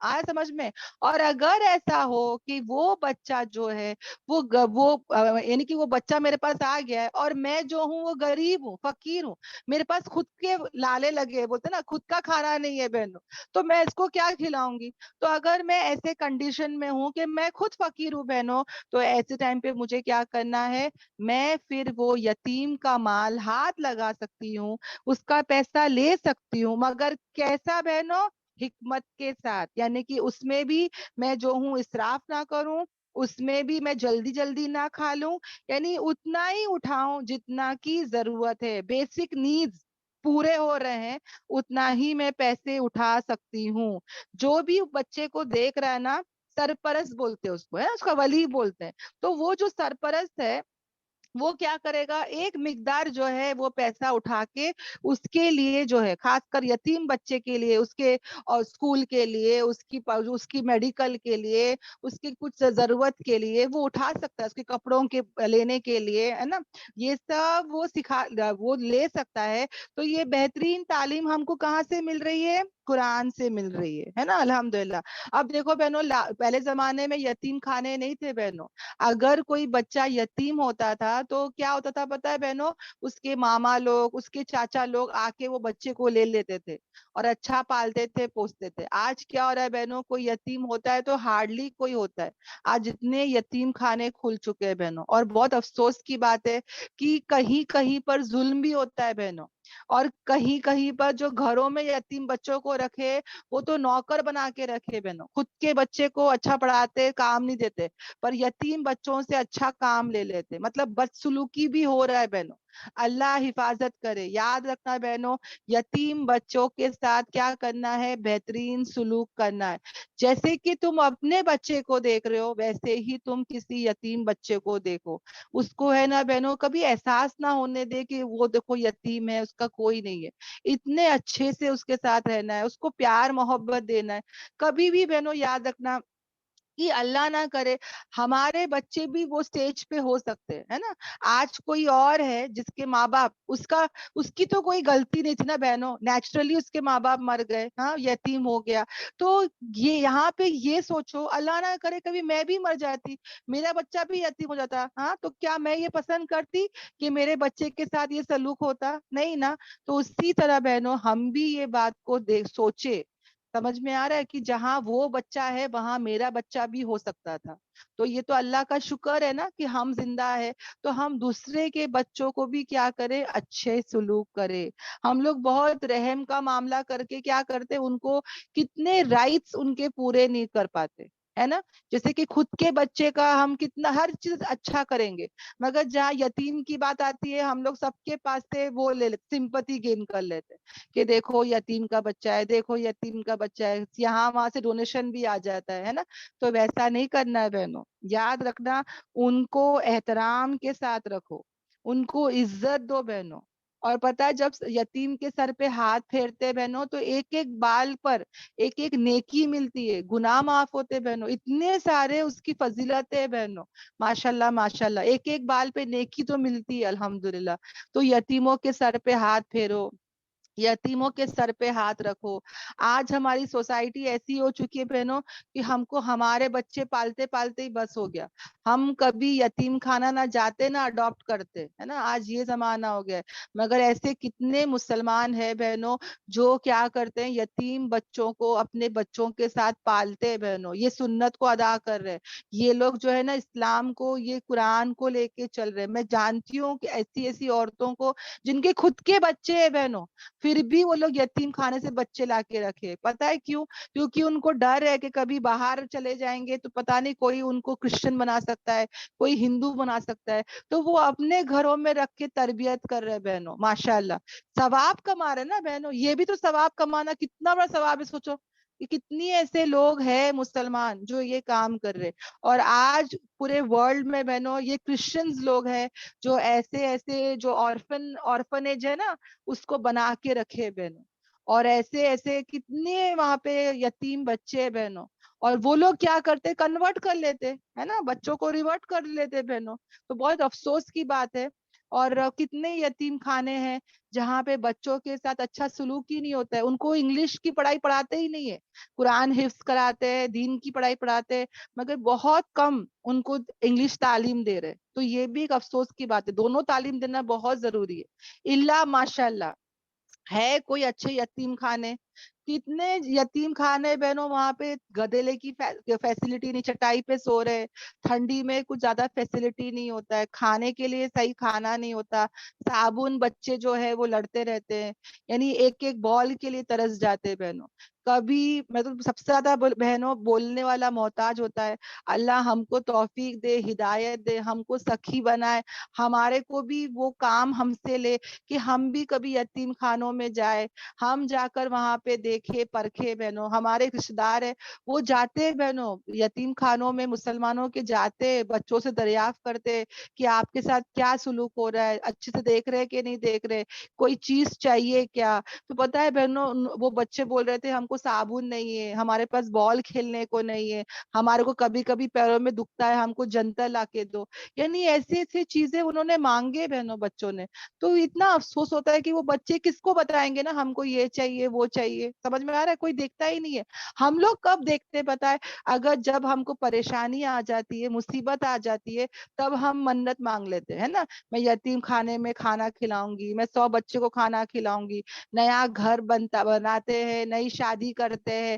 آیا سمجھ میں. اور اگر ایسا ہو کہ وہ بچہ جو ہے وہ یعنی کہ وہ بچہ میرے پاس آ گیا ہے اور میں جو ہوں وہ غریب ہوں، فقیر ہوں، میرے پاس خود کے لالے لگے بولتے نا خود کا کھانا نہیں ہے بہنوں، تو میں اس کو کیا کھلاؤں گی. تو اگر میں ایسے کنڈیشن میں ہوں کہ میں خود فقیر ہوں بہنوں، تو ایسے ٹائم پہ مجھے کیا کرنا ہے، میں پھر وہ یتیم کا مال ہاتھ لگا سکتی ہوں، اس کا پیسہ لے سکتی ہوں، مگر کیسا بہنوں، حکمت کے ساتھ. یعنی کہ اس میں بھی میں جو ہوں اسراف نہ کروں، اس میں بھی میں جلدی جلدی نہ کھا لوں، یعنی اتنا ہی اٹھاؤں جتنا کی ضرورت ہے، بیسک نیڈز پورے ہو رہے ہیں اتنا ہی میں پیسے اٹھا سکتی ہوں. جو بھی بچے کو دیکھ رہا ہے نا، سرپرست بولتے ہیں اس کو، ہے اس کا ولی بولتے ہیں. تو وہ جو سرپرست ہے وہ کیا کرے گا، ایک مقدار جو ہے وہ پیسہ اٹھا کے اس کے لیے جو ہے، خاص کر یتیم بچے کے لیے، اس کے اور اسکول کے لیے، اس کی میڈیکل کے لیے، اس کی کچھ ضرورت کے لیے وہ اٹھا سکتا ہے، اس کے کپڑوں کے لینے کے لیے، ہے نا، یہ سب وہ لے سکتا ہے. تو یہ بہترین تعلیم ہم کو کہاں سے مل رہی ہے، قرآن سے مل رہی ہے نا، الحمدللہ. اب دیکھو بہنوں، پہلے زمانے میں یتیم خانے نہیں تھے بہنوں. اگر کوئی بچہ یتیم ہوتا تھا تو کیا ہوتا تھا پتا ہے بہنوں، اس کے ماما لوگ، اس کے چاچا لوگ آ کے وہ بچے کو لے لیتے تھے اور اچھا پالتے تھے، پوستے تھے. آج کیا ہو رہا ہے بہنوں، کوئی یتیم ہوتا ہے تو ہارڈلی کوئی ہوتا ہے. آج اتنے یتیم خانے کھل چکے ہیں بہنوں، اور بہت افسوس کی بات ہے کہ کہیں کہیں پر ظلم بھی ہوتا ہے بہنوں، اور کہیں کہیں پر جو گھروں میں یتیم بچوں کو رکھے وہ تو نوکر بنا کے رکھے بہنوں، خود کے بچے کو اچھا پڑھاتے، کام نہیں دیتے، پر یتیم بچوں سے اچھا کام لے لیتے. مطلب بدسلوکی بھی ہو رہا ہے بہنوں. اللہ حفاظت کرے. یاد رکھنا بہنوں، یتیم بچوں کے ساتھ کیا کرنا ہے، بہترین سلوک کرنا ہے. جیسے کہ تم اپنے بچے کو دیکھ رہے ہو ویسے ہی تم کسی یتیم بچے کو دیکھو. اس کو ہے نا بہنوں کبھی احساس نہ ہونے دے کہ وہ دیکھو یتیم ہے، اس کا کوئی نہیں ہے. اتنے اچھے سے اس کے ساتھ رہنا ہے، اس کو پیار محبت دینا ہے. کبھی بھی بہنوں یاد رکھنا کہ اللہ نہ کرے ہمارے بچے بھی وہ سٹیج پہ ہو سکتے ہیں نا. آج کوئی اور ہے جس کے ماں باپ اس کی تو کوئی غلطی نہیں تھی نا بہنوں، نیچرلی اس کے ماں باپ مر گئے، ہاں یتیم ہو گیا. تو یہ یہاں پہ یہ سوچو، اللہ نہ کرے کبھی میں بھی مر جاتی، میرا بچہ بھی یتیم ہو جاتا، ہاں تو کیا میں یہ پسند کرتی کہ میرے بچے کے ساتھ یہ سلوک ہوتا؟ نہیں نا. تو اسی طرح بہنوں ہم بھی یہ بات کو سوچے. سمجھ میں آ رہا ہے کہ جہاں وہ بچہ ہے وہاں میرا بچہ بھی ہو سکتا تھا. تو یہ تو اللہ کا شکر ہے نا کہ ہم زندہ ہے. تو ہم دوسرے کے بچوں کو بھی کیا کرے، اچھے سلوک کرے. ہم لوگ بہت رحم کا معاملہ کر کے کیا کرتے، ان کو کتنے رائٹس ان کے پورے نہیں کر پاتے، ہے نا. جیسے کہ خود کے بچے کا ہم کتنا ہر چیز اچھا کریں گے، مگر جہاں یتیم کی بات آتی ہے ہم لوگ سب کے پاس سے وہ لے لیتے، سمپتی گین کر لیتے کہ دیکھو یتیم کا بچہ ہے، دیکھو یتیم کا بچہ ہے، یہاں وہاں سے ڈونیشن بھی آ جاتا ہے نا. تو ویسا نہیں کرنا ہے بہنوں. یاد رکھنا، ان کو احترام کے ساتھ رکھو، ان کو عزت دو بہنوں. اور پتہ ہے جب یتیم کے سر پہ ہاتھ پھیرتے بہنوں تو ایک ایک بال پر ایک ایک نیکی ملتی ہے، گناہ معاف ہوتے بہنوں. اتنے سارے اس کی فضیلتیں بہنوں، ماشاءاللہ ماشاءاللہ. ایک ایک بال پہ نیکی تو ملتی ہے الحمدللہ. تو یتیموں کے سر پہ ہاتھ پھیرو، یتیموں کے سر پہ ہاتھ رکھو. آج ہماری سوسائٹی ایسی ہو چکی ہے بہنوں کہ ہم کو ہمارے بچے پالتے پالتے ہی بس ہو گیا، ہم کبھی یتیم خانہ نہ جاتے نہ اڈاپٹ کرتے، ہے نا. آج یہ زمانہ ہو گیا ہے. مگر ایسے کتنے مسلمان ہیں بہنوں جو کیا کرتے ہیں، یتیم بچوں کو اپنے بچوں کے ساتھ پالتے ہیں بہنوں، یہ سنت کو ادا کر رہے. یہ لوگ جو ہے نا اسلام کو، یہ قرآن کو لے کے چل رہے. میں جانتی ہوں کہ ایسی ایسی عورتوں کو جن کے خود کے بچے ہیں بہنوں، پھر بھی وہ لوگ یتیم خانے سے بچے لا کے رکھے. پتہ ہے کیوں؟ کیونکہ ان کو ڈر ہے کہ کبھی باہر چلے جائیں گے تو پتہ نہیں کوئی ان کو کرسچن بنا سکتا ہے، کوئی ہندو بنا سکتا ہے. تو وہ اپنے گھروں میں رکھ کے تربیت کر رہے بہنوں. ماشاءاللہ ثواب کما رہے نا بہنوں. یہ بھی تو ثواب کمانا کتنا بڑا ثواب ہے. سوچو کہ کتنی ایسے لوگ ہیں مسلمان جو یہ کام کر رہے. اور آج پورے ورلڈ میں بہنوں یہ کرسچنز لوگ ہیں جو ایسے ایسے جو آرفنیج ہے نا اس کو بنا کے رکھے بہنوں. اور ایسے ایسے کتنے وہاں پہ یتیم بچے بہنوں، اور وہ لوگ کیا کرتے، کنورٹ کر لیتے، ہے نا، بچوں کو ریورٹ کر لیتے بہنوں. تو بہت افسوس کی بات ہے. اور کتنے یتیم خانے ہیں جہاں پہ بچوں کے ساتھ اچھا سلوک ہی نہیں ہوتا ہے, ان کو انگلش کی پڑھائی پڑھاتے ہی نہیں ہے, قرآن حفظ کراتے ہیں, دین کی پڑھائی پڑھاتے ہیں, مگر بہت کم ان کو انگلش تعلیم دے رہے. تو یہ بھی ایک افسوس کی بات ہے, دونوں تعلیم دینا بہت ضروری ہے. اللہ ماشاء اللہ ہے کوئی اچھے یتیم خانے, کتنے یتیم خانے بہنوں وہاں پہ گدیلے کی فیسلٹی نہیں, چٹائی پہ سو رہے, ٹھنڈی میں کچھ زیادہ فیسلٹی نہیں ہوتا ہے, کھانے کے لیے صحیح کھانا نہیں ہوتا, صابن بچے جو ہے وہ لڑتے رہتے ہیں, یعنی ایک ایک بال کے لیے ترس جاتے ہیں بہنوں. کبھی میں تو سب سے زیادہ بہنوں بولنے والا محتاج ہوتا ہے. اللہ ہم کو توفیق دے, ہدایت دے, ہم کو سخی بنائے, ہمارے کو بھی وہ کام ہم سے لے کہ ہم بھی کبھی یتیم خانوں میں جائے, ہم جا کر وہاں پہ دیکھے پرکھے. بہنوں ہمارے رشتے دار ہے وہ جاتے بہنوں یتیم خانوں میں, مسلمانوں کے جاتے, بچوں سے دریافت کرتے کہ آپ کے ساتھ کیا سلوک ہو رہا ہے, اچھے سے دیکھ رہے کہ نہیں دیکھ رہے, کوئی چیز چاہیے کیا. تو پتا ہے بہنوں وہ بچے بول رہے تھے ہم کو صابن نہیں ہے, ہمارے پاس بال کھیلنے کو نہیں ہے, ہمارے کو کبھی کبھی پیروں میں دکھتا ہے, ہم کو جنتر لا کے دو. یعنی ایسی ایسی چیزیں انہوں نے مانگے بہنوں بچوں نے. تو اتنا افسوس ہوتا ہے کہ وہ بچے کس کو بتائیں گے نا ہم کو یہ چاہیے وہ چاہیے, سمجھ میں آ رہا ہے, کوئی دیکھتا ہی نہیں ہے. ہم لوگ کب دیکھتے پتا ہے, اگر جب ہم کو پریشانی آ جاتی ہے, مصیبت آ جاتی ہے, تب ہم منت مانگ لیتے ہیں نا, میں یتیم خانے میں کھانا کھلاؤں گی, میں 100 بچے کو کھانا کھلاؤں گی. نیا گھر بناتے ہیں, نئی شادی کرتے ہیں,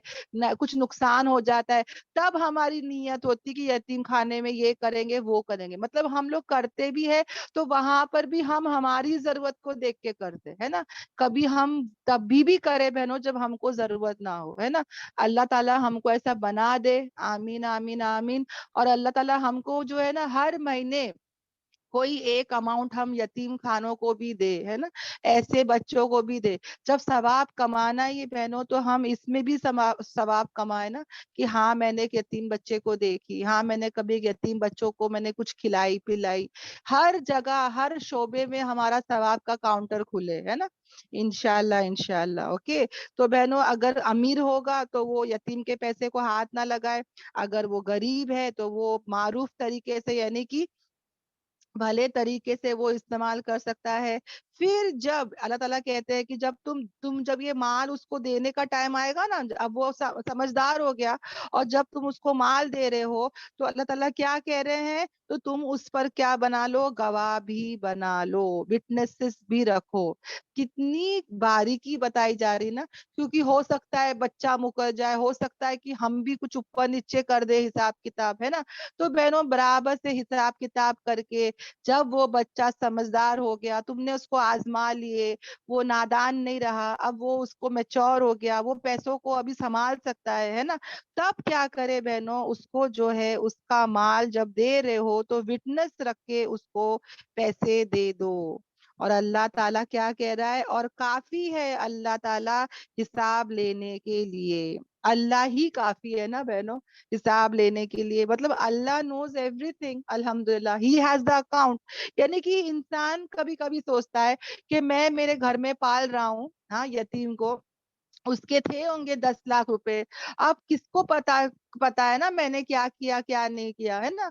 کچھ نقصان ہو جاتا ہے, تب ہماری نیت ہوتی کہ یتیم خانے میں یہ کریں گے وہ کریں گے. مطلب ہم لوگ کرتے بھی ہے تو وہاں پر بھی ہم ہماری ضرورت کو دیکھ کے کرتے ہے نا, کبھی ہم تبھی بھی کرے بہنوں جب ہم کو ضرورت نہ ہو, ہے نا. اللہ تعالی ہم کو ایسا بنا دے, آمین آمین آمین. اور اللہ تعالی ہم کو جو ہے نا ہر مہینے کوئی ایک اماؤنٹ ہم یتیم خانوں کو بھی دے, ہے نا, ایسے بچوں کو بھی دے. جب ثواب کمانا یہ بہنوں تو ہم اس میں بھی ثواب کمائے نا, کہ ہاں میں نے ایک یتیم بچے کو دیکھی, ہاں میں نے کبھی ایک یتیم بچوں کو میں نے کچھ کھلائی پلائی. ہر جگہ ہر شعبے میں ہمارا ثواب کا کاؤنٹر کھلے, ہے نا, انشاءاللہ انشاءاللہ. اوکے, تو بہنوں اگر امیر ہوگا تو وہ یتیم کے پیسے کو ہاتھ نہ لگائے, اگر وہ غریب ہے تو وہ معروف طریقے سے یعنی کہ بھلے طریقے سے وہ استعمال کر سکتا ہے. پھر جب اللہ تعالیٰ کہتے ہیں کہ جب تم جب یہ مال اس کو دینے کا ٹائم آئے گا نا, اب وہ سمجھدار ہو گیا, اور جب تم اس کو مال دے رہے ہو تو اللہ تعالیٰ کیا کہہ رہے ہیں, تو تم اس پر کیا بنا لو, گواہ بھی بنا لو, وٹنسز بھی رکھو. کتنی باریکی بتائی جا رہی نا, کیونکہ ہو سکتا ہے بچہ مکر جائے, ہو سکتا ہے کہ ہم بھی کچھ اوپر نیچے کر دے حساب کتاب, ہے نا. تو بہنوں برابر سے حساب کتاب کر کے جب وہ بچہ سمجھدار ہو گیا, تم نے اس کو آزما لیے, وہ نادان نہیں رہا, اب وہ اس کو میچور ہو گیا, وہ پیسوں کو ابھی سنبھال سکتا ہے نا, تب کیا کرے بہنوں, اس کو جو ہے اس کا مال جب دے رہے ہو تو وٹنس رکھ کے اس کو پیسے دے دو. اور اللہ تعالیٰ کیا کہہ رہا ہے, اور کافی ہے اللہ تعالیٰ حساب لینے کے لیے. اللہ ہی کافی ہے نا بہنوں حساب لینے کے لیے, مطلب اللہ نوز ایوری تھنگ, الحمدللہ ہی ہیز دا اکاؤنٹ. یعنی کہ انسان کبھی کبھی سوچتا ہے کہ میں میرے گھر میں پال رہا ہوں ہاں یتیم کو, اس کے تھے ہوں گے 10 لاکھ روپے, اب کس کو پتا ہے نا میں نے کیا کیا کیا نہیں کیا, ہے نا,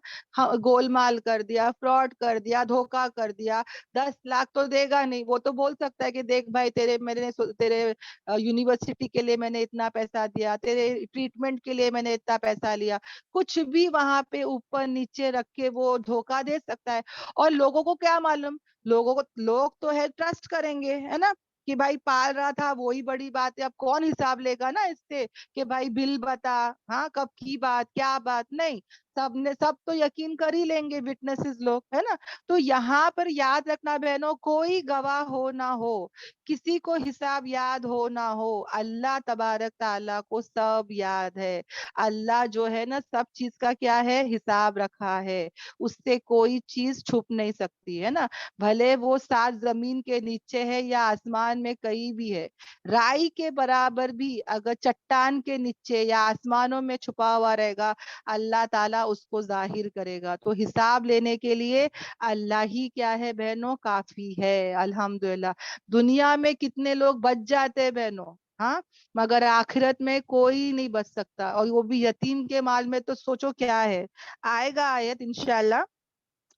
گول مال کر دیا, فراڈ کر دیا, دھوکا کر دیا. 10 لاکھ تو دے گا نہیں, وہ تو بول سکتا ہے کہ دیکھ بھائی تیرے یونیورسٹی کے لیے میں نے اتنا پیسہ دیا, تیرے ٹریٹمنٹ کے لیے میں نے اتنا پیسہ لیا, کچھ بھی وہاں پہ اوپر نیچے رکھ کے وہ دھوکا دے سکتا ہے. اور لوگوں کو کیا معلوم, لوگ تو ہے ٹرسٹ کریں گے, ہے نا, کہ بھائی پال رہا تھا وہی بڑی بات ہے. اب کون حساب لے گا نا اس سے کہ بھائی بل بتا, ہاں کب کی بات کیا بات, نہیں, سب تو یقین کر ہی لیں گے وٹنسز لوگ, ہے نا. تو یہاں پر یاد رکھنا بہنوں, کوئی گواہ ہو نہ ہو, کسی کو حساب یاد ہو نہ ہو, اللہ تبارک تعالیٰ کو سب یاد ہے. اللہ جو ہے نا سب چیز کا کیا ہے حساب رکھا ہے, اس سے کوئی چیز چھپ نہیں سکتی, ہے نا, بھلے وہ 7 زمین کے نیچے ہے یا آسمان میں کہیں بھی ہے. رائی کے برابر بھی اگر چٹان کے نیچے یا آسمانوں میں چھپا ہوا رہے گا, اللہ تعالیٰ اس کو ظاہر کرے گا. تو حساب لینے کے لیے اللہ ہی کیا ہے بہنوں کافی ہے, الحمدللہ. دنیا میں کتنے لوگ بچ جاتے ہیں بہنوں, ہاں, مگر آخرت میں کوئی نہیں بچ سکتا, اور وہ بھی یتیم کے مال میں. تو سوچو کیا ہے, آئے گا آیت انشاءاللہ,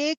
1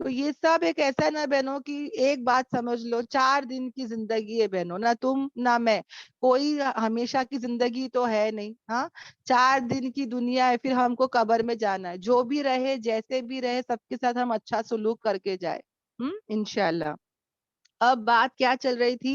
تو یہ سب ایک ایسا ہے نا بہنوں کی ایک بات سمجھ لو 4 دن کی زندگی ہے بہنوں, نہ تم نہ میں, کوئی ہمیشہ کی زندگی تو ہے نہیں. ہاں 4 دن کی دنیا ہے, پھر ہم کو قبر میں جانا ہے. جو بھی رہے جیسے بھی رہے سب کے ساتھ ہم اچھا سلوک کر کے جائے انشاءاللہ. اب بات کیا چل رہی تھی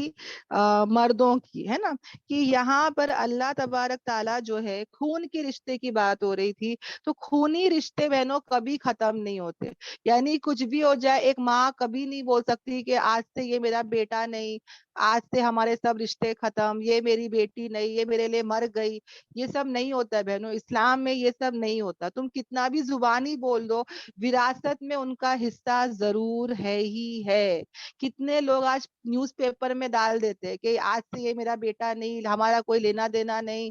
مردوں کی, ہے نا, کہ یہاں پر اللہ تبارک تعالیٰ جو ہے خون کے رشتے کی بات ہو رہی تھی. تو خونی رشتے بہنوں کبھی ختم نہیں ہوتے. یعنی کچھ بھی ہو جائے, ایک ماں کبھی نہیں بول سکتی کہ آج سے یہ میرا بیٹا نہیں, آج سے ہمارے سب رشتے ختم, یہ میری بیٹی نہیں, یہ میرے لیے مر گئی. یہ سب نہیں ہوتا ہے بہنوں, اسلام میں یہ سب نہیں ہوتا. تم کتنا بھی زبانی بول دو, وراثت میں ان کا حصہ ضرور ہے ہی ہے. کتنے لوگ آج نیوز پیپر میں ڈال دیتے ہیں کہ آج سے یہ میرا بیٹا نہیں, ہمارا کوئی لینا دینا نہیں,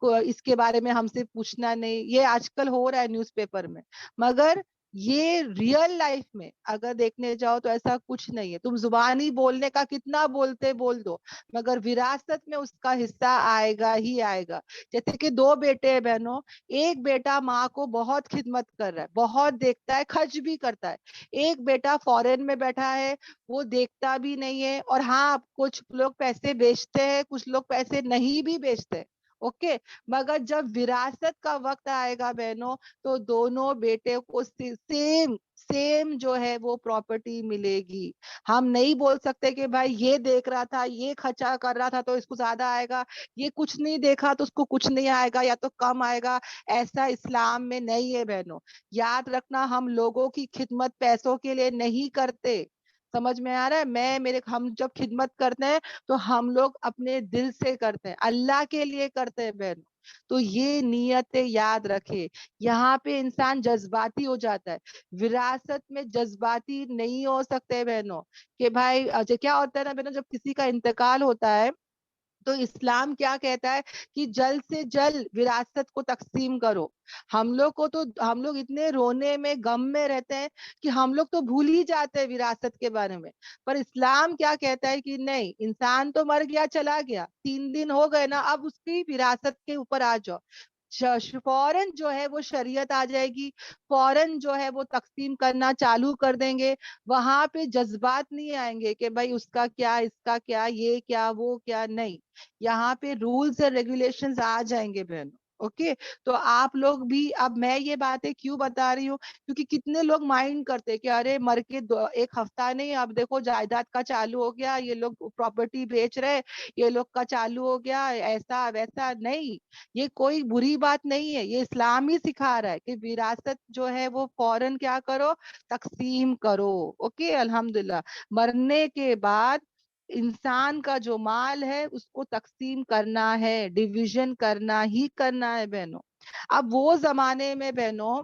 اس کے بارے میں ہم سے پوچھنا نہیں. یہ آج کل ہو رہا ہے نیوز پیپر میں, مگر یہ ریئل لائف میں اگر دیکھنے جاؤ تو ایسا کچھ نہیں ہے. تم زبانی بولنے کا کتنا بولتے بول دو, مگر وراثت میں اس کا حصہ آئے گا ہی آئے گا. جیسے کہ 2 بیٹے ہیں بہنوں, ایک بیٹا ماں کو بہت خدمت کر رہا ہے, بہت دیکھتا ہے, خرچ بھی کرتا ہے. ایک بیٹا فورن میں بیٹھا ہے, وہ دیکھتا بھی نہیں ہے. اور ہاں کچھ لوگ پیسے بیچتے ہیں, کچھ لوگ پیسے نہیں بھی بیچتے, اوکے. مگر جب وراثت کا وقت آئے گا بہنوں, تو دونوں بیٹے کو سیم جو ہے وہ پراپرٹی ملے گی. ہم نہیں بول سکتے کہ بھائی یہ دیکھ رہا تھا, یہ خرچہ کر رہا تھا تو اس کو زیادہ آئے گا, یہ کچھ نہیں دیکھا تو اس کو کچھ نہیں آئے گا یا تو کم آئے گا. ایسا اسلام میں نہیں ہے بہنوں. یاد رکھنا, ہم لوگوں کی خدمت پیسوں کے لیے نہیں کرتے. سمجھ میں آ رہا ہے, ہم جب خدمت کرتے ہیں تو ہم لوگ اپنے دل سے کرتے ہیں, اللہ کے لیے کرتے ہیں بہن. تو یہ نیتیں یاد رکھے. یہاں پہ انسان جذباتی ہو جاتا ہے, وراثت میں جذباتی نہیں ہو سکتے بہنوں. کہ بھائی کیا ہوتا ہے نا بہنوں, جب کسی کا انتقال ہوتا ہے تو اسلام کیا کہتا ہے کہ جلد سے جلد وراثت کو تقسیم کرو. ہم لوگ اتنے رونے میں غم میں رہتے ہیں کہ ہم لوگ تو بھول ہی جاتے ہیں وراثت کے بارے میں. پر اسلام کیا کہتا ہے کہ نہیں, انسان تو مر گیا چلا گیا, 3 دن ہو گئے نا, اب اس کی وراثت کے اوپر آ جاؤ. فوراً جو ہے وہ شریعت آ جائے گی, فوراً جو ہے وہ تقسیم کرنا چالو کر دیں گے. وہاں پہ جذبات نہیں آئیں گے کہ بھائی اس کا کیا, اس کا کیا, یہ کیا, وہ کیا, نہیں. یہاں پہ رولز اور ریگولیشنز آ جائیں گے بہن, اوکے. تو آپ لوگ بھی, اب میں یہ باتیں کیوں بتا رہی ہوں, کیونکہ کتنے لوگ مائنڈ کرتے کہ ارے مر کے 1 ہفتہ نہیں, اب دیکھو جائیداد کا چالو ہو گیا, یہ لوگ پراپرٹی بیچ رہے, یہ لوگ کا چالو ہو گیا, ایسا ویسا. نہیں, یہ کوئی بری بات نہیں ہے, یہ اسلام ہی سکھا رہا ہے کہ وراثت جو ہے وہ فوراً کیا کرو, تقسیم کرو, اوکے. الحمدللہ مرنے کے بعد انسان کا جو مال ہے اس کو تقسیم کرنا ہے, ڈویژن کرنا ہی کرنا ہے بہنوں. اب وہ زمانے میں بہنوں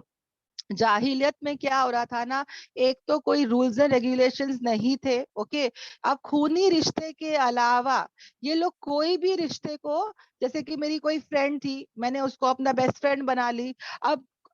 جاہلیت میں کیا ہو رہا تھا نا, ایک تو کوئی رولز اینڈ ریگولیشنز نہیں تھے, اوکے. اب خونی رشتے کے علاوہ یہ لوگ کوئی بھی رشتے کو, جیسے کہ میری کوئی فرینڈ تھی, میں نے اس کو اپنا بیسٹ فرینڈ بنا لی.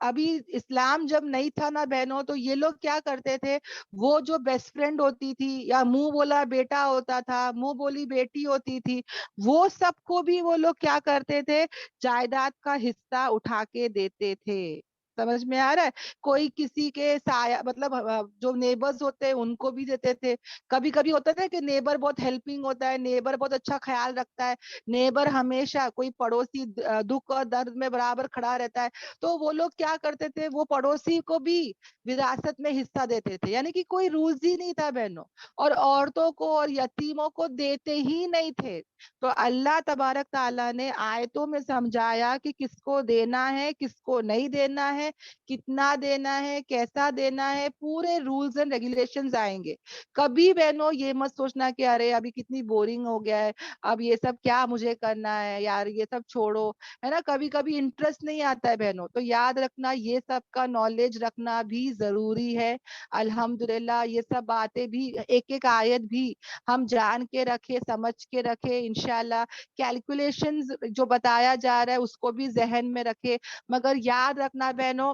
ابھی اسلام جب نہیں تھا نا بہنوں, تو یہ لوگ کیا کرتے تھے, وہ جو بیسٹ فرینڈ ہوتی تھی یا منہ بولا بیٹا ہوتا تھا, منہ بولی بیٹی ہوتی تھی, وہ سب کو بھی وہ لوگ کیا کرتے تھے, جائیداد کا حصہ اٹھا کے دیتے تھے. سمجھ میں آ رہا ہے, کوئی کسی کے سایہ, مطلب جو نیبرز ہوتے ہیں ان کو بھی دیتے تھے. کبھی کبھی ہوتا تھا کہ نیبر بہت ہیلپنگ ہوتا ہے, نیبر بہت اچھا خیال رکھتا ہے, نیبر ہمیشہ کوئی پڑوسی دکھ اور درد میں برابر کھڑا رہتا ہے, تو وہ لوگ کیا کرتے تھے, وہ پڑوسی کو بھی وراثت میں حصہ دیتے تھے. یعنی کہ کوئی رولز ہی نہیں تھا بہنوں, اور عورتوں کو اور یتیموں کو دیتے ہی نہیں تھے. تو اللہ تبارک تعالیٰ نے آیتوں میں سمجھایا کہ کس کو دینا ہے, کس کو نہیں دینا ہے, کتنا دینا ہے, کیسا دینا ہے, پورے رولز اینڈ ریگولیشنز آئیں گے. کبھی بہنوں یہ مت سوچنا کہ ارے ابھی کتنی بورنگ ہو گیا ہے, اب یہ سب کیا مجھے کرنا ہے یار, یہ سب چھوڑو, ہے نا. کبھی کبھی انٹرسٹ نہیں آتا ہے بہنوں, تو یاد رکھنا یہ سب کا نالج رکھنا بھی ضروری ہے. الحمدللہ یہ سب باتیں بھی, ایک ایک آیت بھی ہم جان کے رکھے, سمجھ کے رکھے انشاءاللہ. کیلکولیشنز جو بتایا جا رہا ہے اس کو بھی ذہن میں رکھے. مگر یاد رکھنا بہنوں,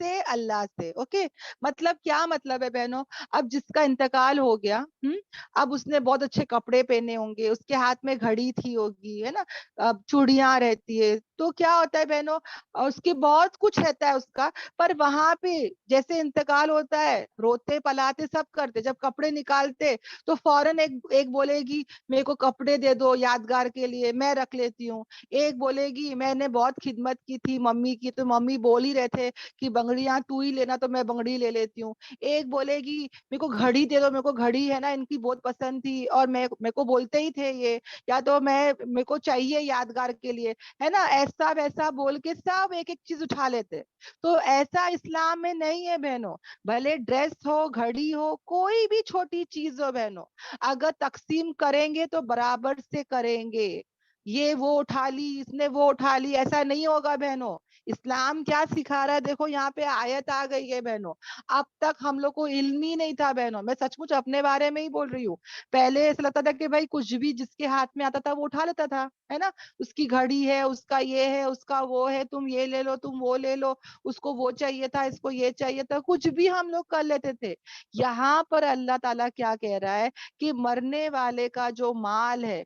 سے اللہ سے. اوکے, مطلب کیا مطلب ہے بہنوں, اب جس کا انتقال ہو گیا, اب اس نے بہت اچھے کپڑے پہنے ہوں گے, اس کے ہاتھ میں گھڑی تھی ہوگی, ہے نا, اب چوڑیاں رہتی ہے, تو کیا ہوتا ہے بہنوں, اس کی بہت کچھ رہتا ہے اس کا, پر وہاں پہ جیسے انتقال ہوتا ہے روتے پلاتے سب کرتے, جب کپڑے نکالتے تو فوراً ایک بولے گی میرے کو کپڑے دے دو یادگار کے لیے, میں رکھ لیتی ہوں. ایک بولے گی میں نے بہت خدمت کی تھی ممی کی, تو ممی بول ہی رہے تھے کہ بنگڑیاں تو ہی لینا, تو میں بنگڑی لے لیتی ہوں. ایک بولے گی میرے کو گھڑی دے دو, میرے کو گھڑی ہے نا ان کی بہت پسند تھی اور میرے کو بولتے ہی تھے یہ, یا تو میرے کو چاہیے یادگار کے لیے, ہے نا, ایسا ویسا بول کے سب ایک ایک چیز اٹھا لیتے. تو ایسا اسلام میں نہیں ہے بہنوں, بھلے ڈریس ہو, گھڑی ہو, کوئی بھی چھوٹی چیز ہو بہنوں, اگر تقسیم کریں گے تو برابر سے کریں گے. یہ وہ اٹھا لی, اس نے وہ اٹھا لی, ایسا نہیں ہوگا بہنوں. اسلام کیا سکھا رہا ہے, دیکھو یہاں پہ آیت آ گئی ہے بہنوں. اب تک ہم لوگ کو علم ہی نہیں تھا بہنوں, میں سچ مچ اپنے بارے میں ہی بول رہی ہوں. پہلے ایسا لگتا تھا کہ بھائی کچھ بھی جس کے ہاتھ میں آتا تھا وہ اٹھا لیتا تھا, ہے نا, اس کی گھڑی ہے, اس کا یہ ہے, اس کا وہ ہے, تم یہ لے لو, تم وہ لے لو, اس کو وہ چاہیے تھا, اس کو یہ چاہیے تھا, کچھ بھی ہم لوگ کر لیتے تھے. یہاں پر اللہ تعالیٰ کیا کہہ رہا ہے کہ مرنے والے کا جو مال ہے,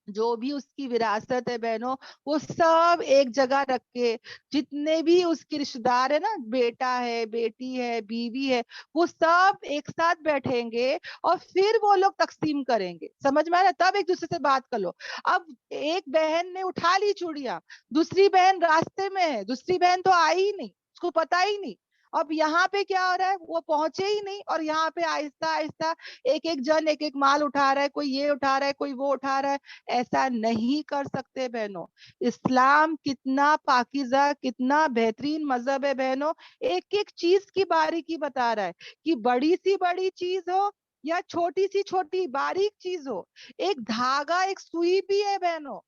جو بھی اس کی وراثت ہے بہنوں, وہ سب ایک جگہ رکھ کے, جتنے بھی اس کے رشتے دار ہے نا, بیٹا ہے, بیٹی ہے, بیوی ہے, وہ سب ایک ساتھ بیٹھیں گے اور پھر وہ لوگ تقسیم کریں گے. سمجھ میں آ رہا ہے, تب ایک دوسرے سے بات کر لو. اب ایک بہن نے اٹھا لی چوڑیاں, دوسری بہن راستے میں ہے, دوسری بہن تو آئی ہی نہیں, اس کو پتا ہی نہیں. اب یہاں پہ کیا ہو رہا ہے, وہ پہنچے ہی نہیں, اور یہاں پہ آہستہ آہستہ ایک ایک جن ایک ایک مال اٹھا رہا ہے, کوئی یہ اٹھا رہا ہے, کوئی وہ اٹھا رہا ہے. ایسا نہیں کر سکتے بہنوں. اسلام کتنا پاکیزہ, کتنا بہترین مذہب ہے بہنوں, ایک ایک چیز کی باریکی بتا رہا ہے کہ بڑی سی بڑی چیز ہو یا چھوٹی سی چھوٹی باریک چیز ہو, ایک دھاگا, ایک سوئی بھی ہے بہنوں.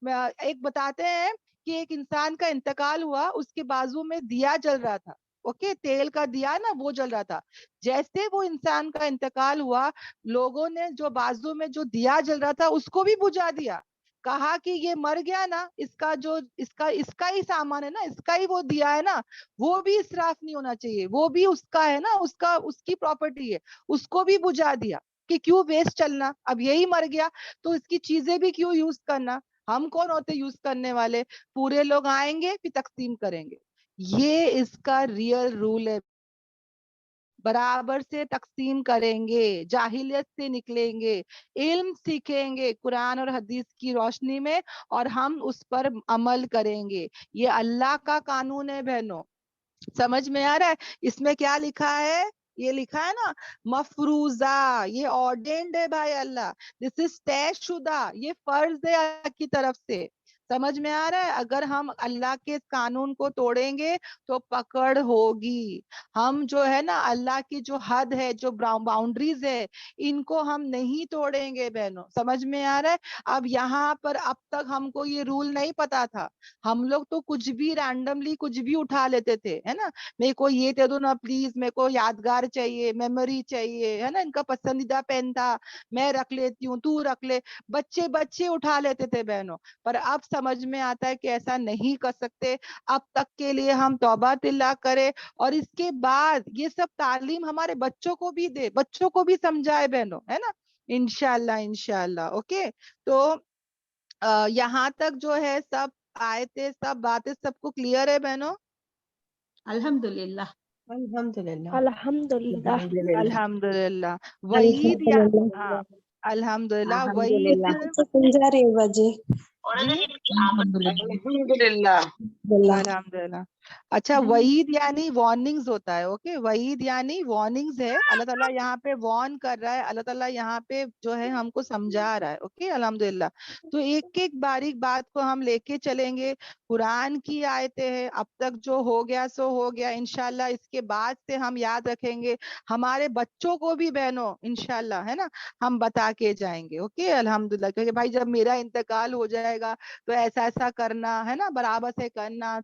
ایک بتاتے ہیں کہ ایک انسان کا انتقال ہوا, اس کے بازو میں دیا جل رہا تھا, اوکے, تیل کا دیا نا وہ جل رہا تھا. جیسے وہ انسان کا انتقال ہوا, لوگوں نے جو بازو میں جو دیا جل رہا تھا اس کو بھی بجھا دیا, کہا کہ یہ مر گیا نا, اس کا ہی سامان ہے نا, اس کا ہی وہ دیا ہے نا, وہ بھی اسراف نہیں ہونا چاہیے, وہ بھی اس کا ہے نا, اس کی پراپرٹی ہے, اس کو بھی بجھا دیا کہ کیوں ویسٹ چلنا, اب یہی مر گیا تو اس کی چیزیں بھی کیوں یوز کرنا, ہم کون ہوتے یوز کرنے والے, پورے لوگ آئیں گے پھر تقسیم کریں گے. یہ اس کا ریئل رول ہے, برابر سے تقسیم کریں گے, جاہلیت سے نکلیں گے, علم سیکھیں گے قرآن اور حدیث کی روشنی میں, اور ہم اس پر عمل کریں گے. یہ اللہ کا قانون ہے بہنوں, سمجھ میں آ رہا ہے. اس میں کیا لکھا ہے, یہ لکھا ہے نا مفروضہ, یہ آرڈینڈ ہے بھائی اللہ, دس از طے شدہ, یہ فرض ہے اللہ کی طرف سے. سمجھ میں آ رہا ہے, اگر ہم اللہ کے قانون کو توڑیں گے تو پکڑ ہوگی. ہم جو ہے نا اللہ کی جو حد ہے, جو باؤنڈریز ہے, ان کو ہم نہیں توڑیں گے بہنوں. سمجھ میں آ رہا ہے. اب یہاں پر اب تک ہم کو یہ رول نہیں پتا تھا, ہم لوگ تو کچھ بھی رینڈملی کچھ بھی اٹھا لیتے تھے, ہے نا, میرے کو یہ دے دو نا پلیز, میرے کو یادگار چاہیے, میموری چاہیے, ہے نا, ان کا پسندیدہ پین تھا, میں رکھ لیتی ہوں, تو رکھ لے. بچے اٹھا لیتے تھے بہنوں, پر اب سمجھ میں آتا ہے کہ ایسا نہیں کر سکتے. اب تک کے لیے ہم توبہ اللہ کرے, اور اس کے بعد یہ سب تعلیم ہمارے بچوں کو بھی دے, بچوں کو بھی سمجھائے بہنوں, ہے نا, انشاءاللہ. اوکے, تو یہاں تک جو ہے سب آیتیں, سب باتیں سب کو کلیئر ہے بہنوں. الحمدللہ. الحمدللہ. الحمدللہ. الحمدللہ. وعید یا ہاں الحمدللہ. وعید سمجھا رہی ہوں باجی. الحمدللہ. اچھا, وعید یعنی وارننگز ہوتا ہے, اوکے, وعید یعنی وارننگز ہے. اللہ تعالیٰ یہاں پہ وارن کر رہا ہے, اللہ تعالیٰ یہاں پہ جو ہے ہم کو سمجھا رہا ہے. اوکے, الحمدللہ. تو ایک ایک باریک بات کو ہم لے کے چلیں گے. قرآن کی آیتیں ہیں, اب تک جو ہو گیا سو ہو گیا, انشاءاللہ اس کے بعد سے ہم یاد رکھیں گے, ہمارے بچوں کو بھی بہنوں انشاءاللہ, ہے نا, ہم بتا کے جائیں گے. اوکے, الحمدللہ. کیونکہ بھائی جب میرا انتقال ہو جائے گا تو ایسا ایسا کرنا, ہے نا, برابر سے کرنا,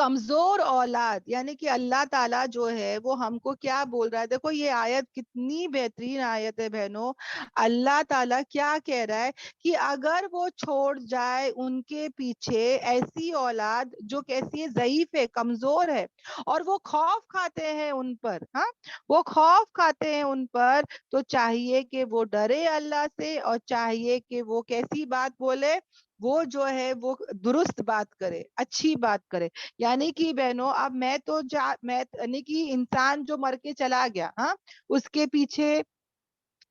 کمزور اولاد، یعنی کہ اللہ تعالیٰ جو ہے وہ ہم کو کیا بول رہا ہے؟ دیکھو یہ آیت کتنی بہترین آیت ہے بہنوں. اللہ تعالیٰ کیا کہہ رہا ہے کہ اگر وہ چھوڑ جائے ان کے پیچھے ایسی اولاد جو کیسی ہے، ضعیف ہے، کمزور ہے، اور وہ خوف کھاتے ہیں ان پر، ہاں وہ خوف کھاتے ہیں ان پر، تو چاہیے کہ وہ ڈرے اللہ سے، اور چاہیے کہ وہ کیسی بات بولے، وہ جو ہے وہ درست بات کرے، اچھی بات کرے. یعنی کہ بہنوں اب میں یعنی کہ انسان جو مر کے چلا گیا، ہاں اس کے پیچھے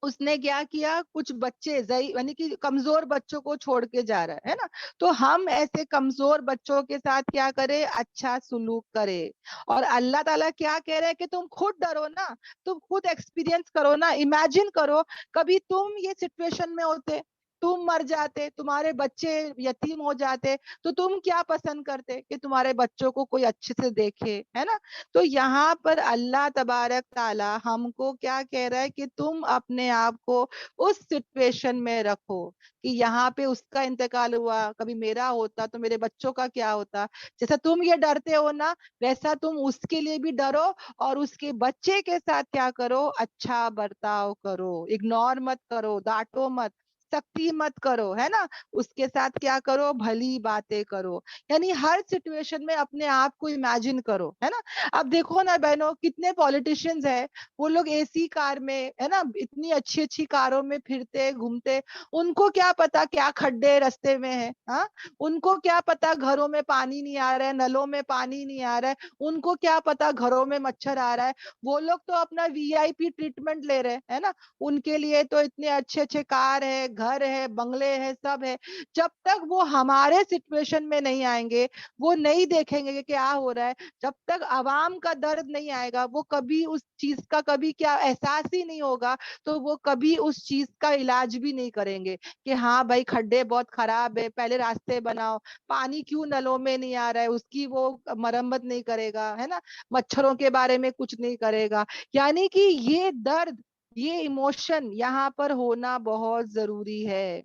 اس نے کیا کیا، کچھ بچے یعنی کہ کمزور بچوں کو چھوڑ کے جا رہا ہے نا. تو ہم ایسے کمزور بچوں کے ساتھ کیا کرے؟ اچھا سلوک کرے. اور اللہ تعالیٰ کیا کہہ رہے ہیں کہ تم خود ڈرو نا، تم خود ایکسپیرینس کرو نا، امیجن کرو کبھی تم یہ سچویشن میں ہوتے، تم مر جاتے، تمہارے بچے یتیم ہو جاتے، تو تم کیا پسند کرتے کہ تمہارے بچوں کو کوئی اچھے سے دیکھے، ہے نا. تو یہاں پر اللہ تبارک تعالی ہم کو کیا کہہ رہا ہے کہ تم اپنے آپ کو اس سچویشن میں رکھو کہ یہاں پہ اس کا انتقال ہوا، کبھی میرا ہوتا تو میرے بچوں کا کیا ہوتا. جیسا تم یہ ڈرتے ہو نا، ویسا تم اس کے لیے بھی ڈرو، اور اس کے بچے کے ساتھ کیا کرو؟ اچھا برتاؤ کرو، اگنور مت کرو، ڈانٹو مت، سختی مت کرو، ہے نا. اس کے ساتھ کیا کرو؟ بھلی باتیں کرو. یعنی ہر سچویشن میں اپنے آپ کو امیجن کرو، ہے نا. اب دیکھو نا بہنوں، کتنے پولیٹیشینز ہیں، وہ لوگ اے سی کار میں، ہے نا، اتنی اچھی اچھی کاروں میں پھرتے گھومتے، ان کو کیا پتا کیا کھڈے رستے میں ہے، ہاں ان کو کیا پتا گھروں میں پانی نہیں آ رہا ہے، نلوں میں پانی نہیں آ رہا ہے، ان کو کیا پتا گھروں میں مچھر آ رہا ہے. وہ لوگ تو اپنا وی آئی پی ٹریٹمنٹ لے رہے ہے نا. ان کے لیے تو اتنے اچھے اچھے کار ہے، گھر ہے، بنگلے ہے، سب ہے. جب تک وہ ہمارے سچویشن میں نہیں آئیں گے، وہ نہیں دیکھیں گے کہ کیا ہو رہا ہے، جب تک عوام کا درد نہیں آئے گا، وہ کبھی اس چیز کا کبھی کیا احساس ہی نہیں ہوگا، تو وہ کبھی اس چیز کا علاج بھی نہیں کریں گے کہ ہاں بھائی کھڈے بہت خراب ہے، پہلے راستے بناؤ، پانی کیوں نلوں میں نہیں آ رہا ہے اس کی وہ مرمت نہیں کرے گا، ہے نا، مچھروں کے بارے میں کچھ نہیں کرے گا. یعنی کہ یہ درد، یہ ایموشن یہاں پر ہونا بہت ضروری ہے.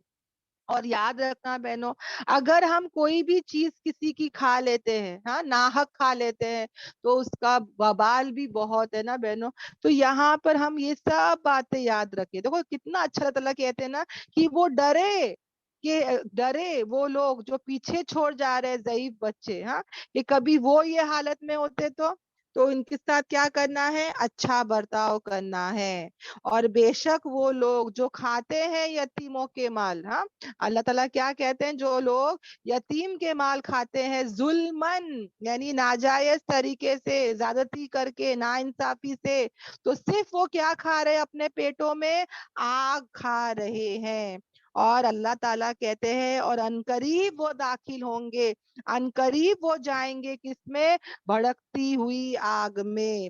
اور یاد رکھنا بہنوں، اگر ہم کوئی بھی چیز کسی کی کھا لیتے ہیں، ہاں ناحق کھا لیتے ہیں، تو اس کا وبال بھی بہت ہے نا بہنوں. تو یہاں پر ہم یہ سب باتیں یاد رکھیں. دیکھو کتنا اچھا اللہ تعالیٰ کہتے ہیں نا کہ وہ ڈرے، کہ ڈرے وہ لوگ جو پیچھے چھوڑ جا رہے ضعیف بچے، ہاں کہ کبھی وہ یہ حالت میں ہوتے تو ان کے ساتھ کیا کرنا ہے؟ اچھا برتاؤ کرنا ہے. اور بے شک وہ لوگ جو کھاتے ہیں یتیموں کے مال، ہاں اللہ تعالیٰ کیا کہتے ہیں؟ جو لوگ یتیم کے مال کھاتے ہیں ظلمن، یعنی ناجائز طریقے سے، زیادتی کر کے، نا انصافی سے، تو صرف وہ کیا کھا رہے؟ اپنے پیٹوں میں آگ کھا رہے ہیں. اور اللہ تعالیٰ کہتے ہیں اور عنقریب وہ داخل ہوں گے، عنقریب وہ جائیں گے کس میں؟ بھڑکتی ہوئی آگ میں.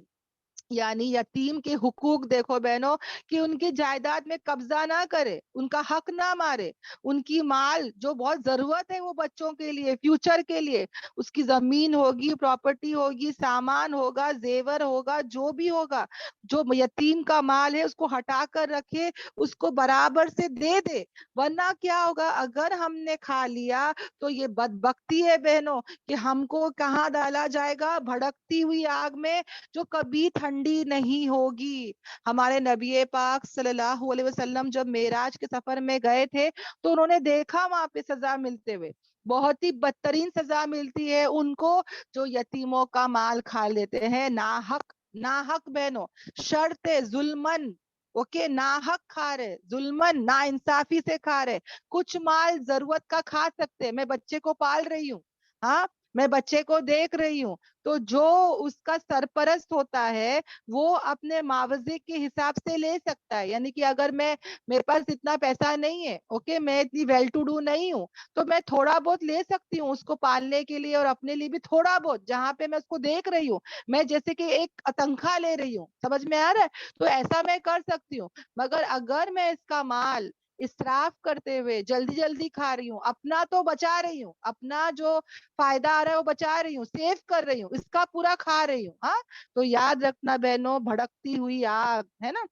یعنی یتیم کے حقوق دیکھو بہنوں، کہ ان کی جائیداد میں قبضہ نہ کرے، ان کا حق نہ مارے، ان کی مال جو بہت ضرورت ہے وہ بچوں کے لیے، فیوچر کے لیے، اس کی زمین ہوگی، پراپرٹی ہوگی، سامان ہوگا، زیور ہوگا، جو بھی ہوگا، جو یتیم کا مال ہے اس کو ہٹا کر رکھے، اس کو برابر سے دے دے. ورنہ کیا ہوگا؟ اگر ہم نے کھا لیا تو یہ بدبختی ہے بہنوں کہ ہم کو کہاں ڈالا جائے گا؟ بھڑکتی ہوئی آگ میں، جو کبھی ٹھنڈی نہیں ہوگی. ہمارے نبی پاک صلی اللہ علیہ وسلم جب معراج کے سفر میں گئے تھے تو انہوں نے دیکھا وہاں پہ سزا ملتے ہوئے، بہت ہی بدترین سزا ملتی ہے ان کو جو یتیموں کا مال کھا لیتے ہیں ناحق. ناحق بہنوں، شرط ظلمن، اوکے، ناحق کھا رہے، ظلمن، نا انصافی سے کھا رہے. کچھ مال ضرورت کا کھا سکتے، میں بچے کو پال رہی ہوں، ہاں میں بچے کو دیکھ رہی ہوں، تو جو اس کا سرپرست ہوتا ہے وہ اپنے معاوضے کے حساب سے لے سکتا ہے. یعنی کہ اگر میرے پاس اتنا پیسہ نہیں ہے، اوکے، میں اتنی ویل ٹو ڈو نہیں ہوں، تو میں تھوڑا بہت لے سکتی ہوں اس کو پالنے کے لیے، اور اپنے لیے بھی تھوڑا بہت جہاں پہ میں اس کو دیکھ رہی ہوں، میں جیسے کہ ایک تنخواہ لے رہی ہوں، سمجھ میں آ رہا ہے، تو ایسا میں کر سکتی ہوں. مگر اگر میں اس کا مال اسراف کرتے ہوئے جلدی جلدی کھا رہی ہوں، اپنا تو بچا رہی ہوں، اپنا جو فائدہ آ رہا ہے وہ بچا رہی ہوں، سیو کر رہی ہوں، اس کا پورا کھا رہی ہوں، ہاں تو یاد رکھنا بہنوں، بھڑکتی ہوئی آگ ہے نا.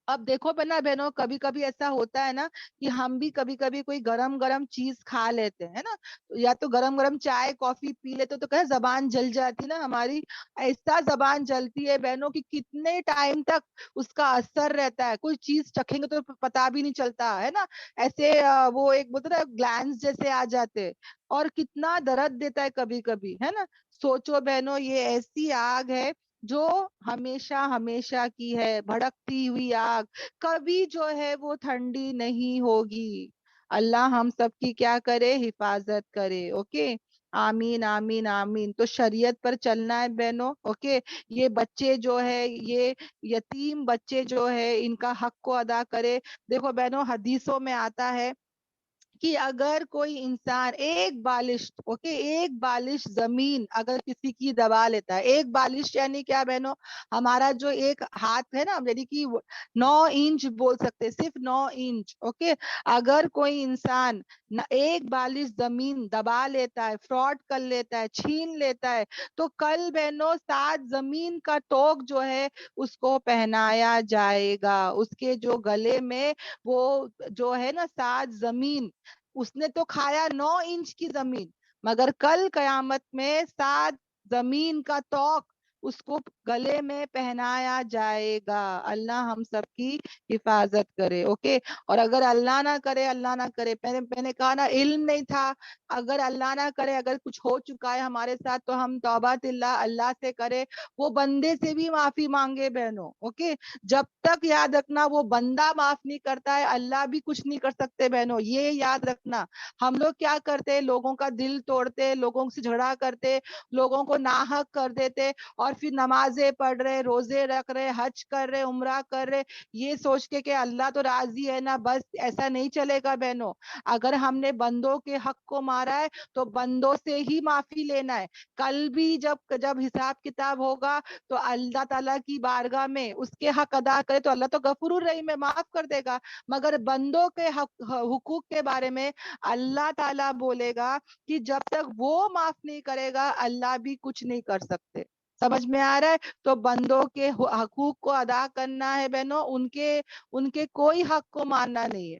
اب دیکھو بنا بہنوں کبھی کبھی ایسا ہوتا ہے نا کہ ہم بھی کبھی کبھی کوئی گرم گرم چیز کھا لیتے ہیں نا, یا تو گرم گرم چائے کافی پی لیتے تو کہ زبان جل جاتی نا ہماری. ایسا زبان جلتی ہے بہنوں کی کتنے ٹائم تک اس کا اثر رہتا ہے, کوئی چیز چکھیں گے تو پتا بھی نہیں چلتا ہے نا, ایسے وہ ایک بولتے نا گلینس جیسے آ جاتے, اور کتنا درد دیتا ہے کبھی کبھی ہے نا. سوچو بہنوں یہ ایسی آگ ہے جو ہمیشہ ہمیشہ کی ہے, بھڑکتی ہوئی آگ, کبھی جو ہے وہ ٹھنڈی نہیں ہوگی. اللہ ہم سب کی کیا کرے, حفاظت کرے. اوکے, آمین آمین آمین. تو شریعت پر چلنا ہے بہنوں. اوکے, یہ بچے جو ہے, یہ یتیم بچے جو ہے, ان کا حق کو ادا کرے. دیکھو بہنوں حدیثوں میں آتا ہے کہ اگر کوئی انسان ایک بالش, اوکے, ایک بالش زمین اگر کسی کی دبا لیتا ہے, ایک بالش یعنی کیا بہنوں, ہمارا جو ایک ہاتھ ہے نا, یعنی کہ 9 انچ بول سکتے, صرف 9 انچ. اوکے, اگر کوئی انسان ایک بالش زمین دبا لیتا ہے, فراڈ کر لیتا ہے, چھین لیتا ہے, تو کل بہنوں 7 زمین کا توق جو ہے اس کو پہنایا جائے گا. اس کے جو گلے میں وہ جو ہے نا 7 زمین, اس نے تو کھایا 9 انچ کی زمین, مگر کل قیامت میں 7 زمین کا توق اس کو گلے میں پہنایا جائے گا. اللہ ہم سب کی حفاظت کرے. اوکے, اور اگر اللہ نہ کرے, اللہ نہ کرے, میں نے کہا نا علم نہیں تھا, اگر اللہ نہ کرے اگر کچھ ہو چکا ہے ہمارے ساتھ تو ہم توبہ اللہ سے کرے, وہ بندے سے بھی معافی مانگے بہنوں. اوکے, جب تک یاد رکھنا وہ بندہ معاف نہیں کرتا ہے اللہ بھی کچھ نہیں کر سکتے بہنوں, یہ یاد رکھنا. ہم لوگ کیا کرتے, لوگوں کا دل توڑتے, لوگوں سے جھگڑا کرتے, لوگوں کو ناحق کر دیتے, اور پھر نمازیں پڑھ رہے, روزے رکھ رہے, حج کر رہے, عمرہ کر رہے, یہ سوچ کے کہ اللہ تو راضی ہے نا, بس ایسا نہیں چلے گا بہنوں. اگر ہم نے بندوں کے حق کو مارا ہے تو بندوں سے ہی معافی لینا ہے. کل بھی جب حساب کتاب ہوگا تو اللہ تعالیٰ کی بارگاہ میں اس کے حق ادا کرے تو اللہ تو غفور الرحیم ہے, معاف کر دے گا. مگر بندوں کے حقوق کے بارے میں اللہ تعالیٰ بولے گا کہ جب تک وہ معاف نہیں کرے گا اللہ بھی کچھ نہیں کر سکتے. سمجھ میں آ رہا ہے؟ تو بندوں کے حقوق کو ادا کرنا ہے بہنوں, ان کے کوئی حق کو ماننا نہیں ہے.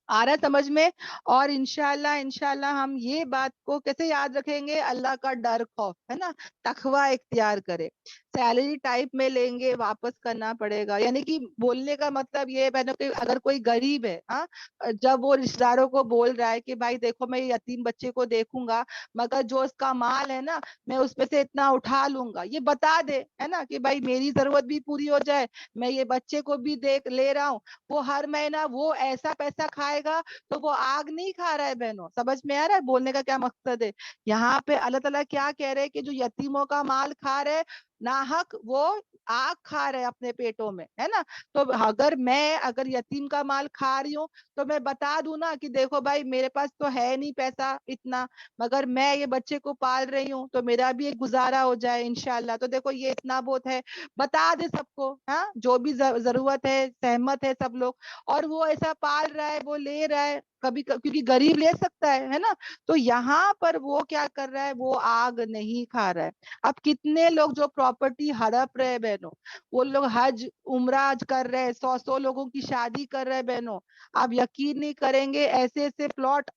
آ رہا ہے سمجھ میں؟ اور انشاءاللہ ہم یہ بات کو کیسے یاد رکھیں گے, اللہ کا ڈر خوف ہے نا, تقوی اختیار کرے. سیلری ٹائپ میں لیں گے واپس کرنا پڑے گا, یعنی کہ بولنے کا مطلب یہ بہنوں کہ اگر کوئی غریب ہے, ہاں, جب وہ رشتہ داروں کو بول رہا ہے کہ بھائی دیکھو میں یتیم بچے کو دیکھوں گا, مگر جو اس کا مال ہے نا میں اس میں سے اتنا اٹھا لوں گا, یہ بتا دے ہے نا کہ بھائی میری ضرورت بھی پوری ہو جائے, میں یہ بچے کو بھی دیکھ لے رہا ہوں. وہ ہر مہینہ وہ ایسا پیسہ کھائے گا تو وہ آگ نہیں کھا رہا ہے بہنوں. سمجھ میں آ رہا ہے بولنے کا کیا مقصد ہے؟ یہاں پہ اللہ تعالیٰ کیا کہہ رہے کہ جو یتیموں کا مال کھا رہے ناحق, وہ آگ کھا رہے اپنے پیٹوں میں, ہے نا. تو اگر یتیم کا مال کھا رہی ہوں تو میں بتا دوں نا کہ دیکھو بھائی میرے پاس تو ہے نہیں پیسہ اتنا, مگر میں یہ بچے کو پال رہی ہوں تو میرا بھی ایک گزارا ہو جائے انشاءاللہ. تو دیکھو یہ اتنا بہت ہے, بتا دے سب کو, ہاں, جو بھی ضرورت ہے سہمت ہے سب لوگ. اور وہ ایسا پال رہا ہے, وہ لے رہا ہے, کبھی کیونکہ غریب لے سکتا ہے نا. تو یہاں پر وہ کیا کر رہا ہے, وہ آگ نہیں کھا رہا ہے. اب کتنے لوگ جو پراپرٹی ہڑپ رہے بہنوں, وہ لوگ حج عمرہ کر رہے, 100 لوگوں کی شادی کر رہے بہنوں. آپ یقین نہیں کریں گے, ایسے ایسے پلاٹ,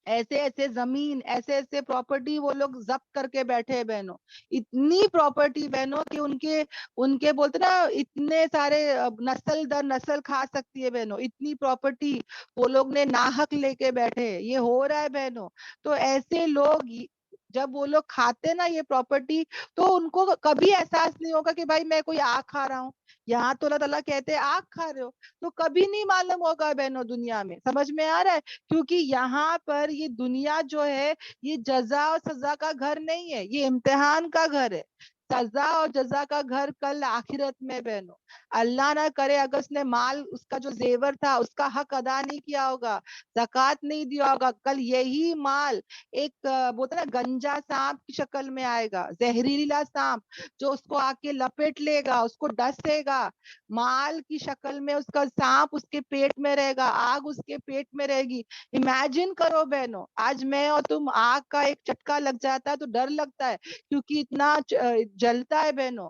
ایسے ایسے زمین, ایسے ایسے پراپرٹی وہ لوگ ضبط کر کے بیٹھے بہنوں. اتنی پراپرٹی بہنوں کہ ان کے بولتے نا اتنے سارے نسل در نسل کھا سکتی ہے بہنوں, اتنی پراپرٹی وہ لوگ نے ناحق لے کے بیٹھے. یہ ہو رہا ہے بہنوں. تو ایسے لوگ جب وہ لوگ کھاتے نا یہ پراپرٹی تو ان کو کبھی احساس نہیں ہوگا کہ بھائی میں کوئی آگ کھا رہا ہوں. یہاں تو اللہ تعالیٰ کہتے ہیں آگ کھا رہے ہو, تو کبھی نہیں معلوم ہوگا بہنوں دنیا میں. سمجھ میں آ رہا ہے؟ کیونکہ یہاں پر یہ دنیا جو ہے یہ جزا اور سزا کا گھر نہیں ہے, یہ امتحان کا گھر ہے. سزا اور جزا کا گھر کل آخرت میں بہنوں. اللہ نہ کرے اگر اس نے مال, اس کا جو زیور تھا اس کا حق ادا نہیں کیا ہوگا, زکوٰۃ نہیں دیا ہوگا, کل یہی مال ایک بولتا نا گنجا سانپ کی شکل میں آئے گا, زہریلا سانپ جو اس کو آ کے لپیٹ لے گا, اس کو ڈسے گا, مال کی شکل میں اس کا سانپ اس کے پیٹ میں رہے گا, آگ اس کے پیٹ میں رہے گی. امیجن کرو بہنوں, آج میں اور تم آگ کا ایک چٹکا لگ جاتا ہے تو ڈر لگتا ہے کیونکہ اتنا جلتا ہے بہنوں.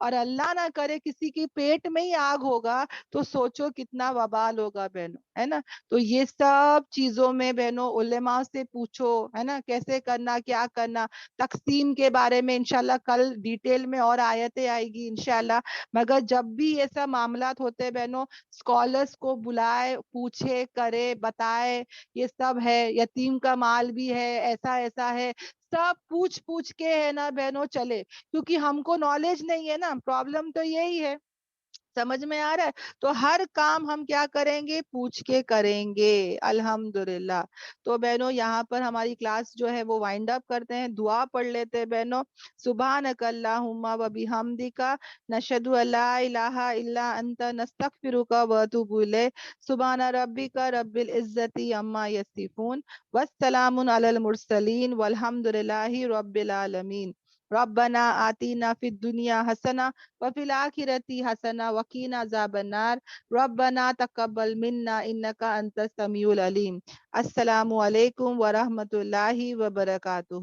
اور اللہ نہ کرے کسی کی پیٹ میں ہی آگ ہوگا تو سوچو کتنا وبال ہوگا بہنوں, ہے نا. تو یہ سب چیزوں میں بہنوں علماء سے پوچھو, ہے نا, کیسے کرنا, کیا کرنا. تقسیم کے بارے میں انشاءاللہ کل ڈیٹیل میں اور آیتیں آئے گی انشاءاللہ. مگر جب بھی ایسا معاملات ہوتے ہیں بہنوں, اسکالرس کو بلائے, پوچھے, کرے, بتائے یہ سب ہے. یتیم کا مال بھی ہے, ایسا ایسا ہے, سب پوچھ پوچھ کے ہے نا بہنوں چلے, کیونکہ ہم کو نالج نہیں ہے نا. پرابلم تو یہی ہے, سمجھ میں آ رہا ہے. تو ہر کام ہم کیا کریں گے, پوچھ کے کریں گے. الحمدللہ. تو بہنوں یہاں پر ہماری کلاس جو ہے وہ وائنڈ اپ کرتے ہیں, دعا پڑھ لیتے ہیں بہنوں. سبحانک اللہم و بحمدک نشہد ان لا الہ الا انت نستغفرک و اتوب الیک. سبحان ربک رب العزت عما یصفون والسلام علی المرسلین والحمد للہ رب العالمین. ربنا آتینا فی الدنیا حسنہ وفی الآخرۃ حسنہ وقینا عذاب النار. ربنا تقبل منا انک انت السمیع العلیم. السلام علیکم ورحمۃ اللہ وبرکاتہ.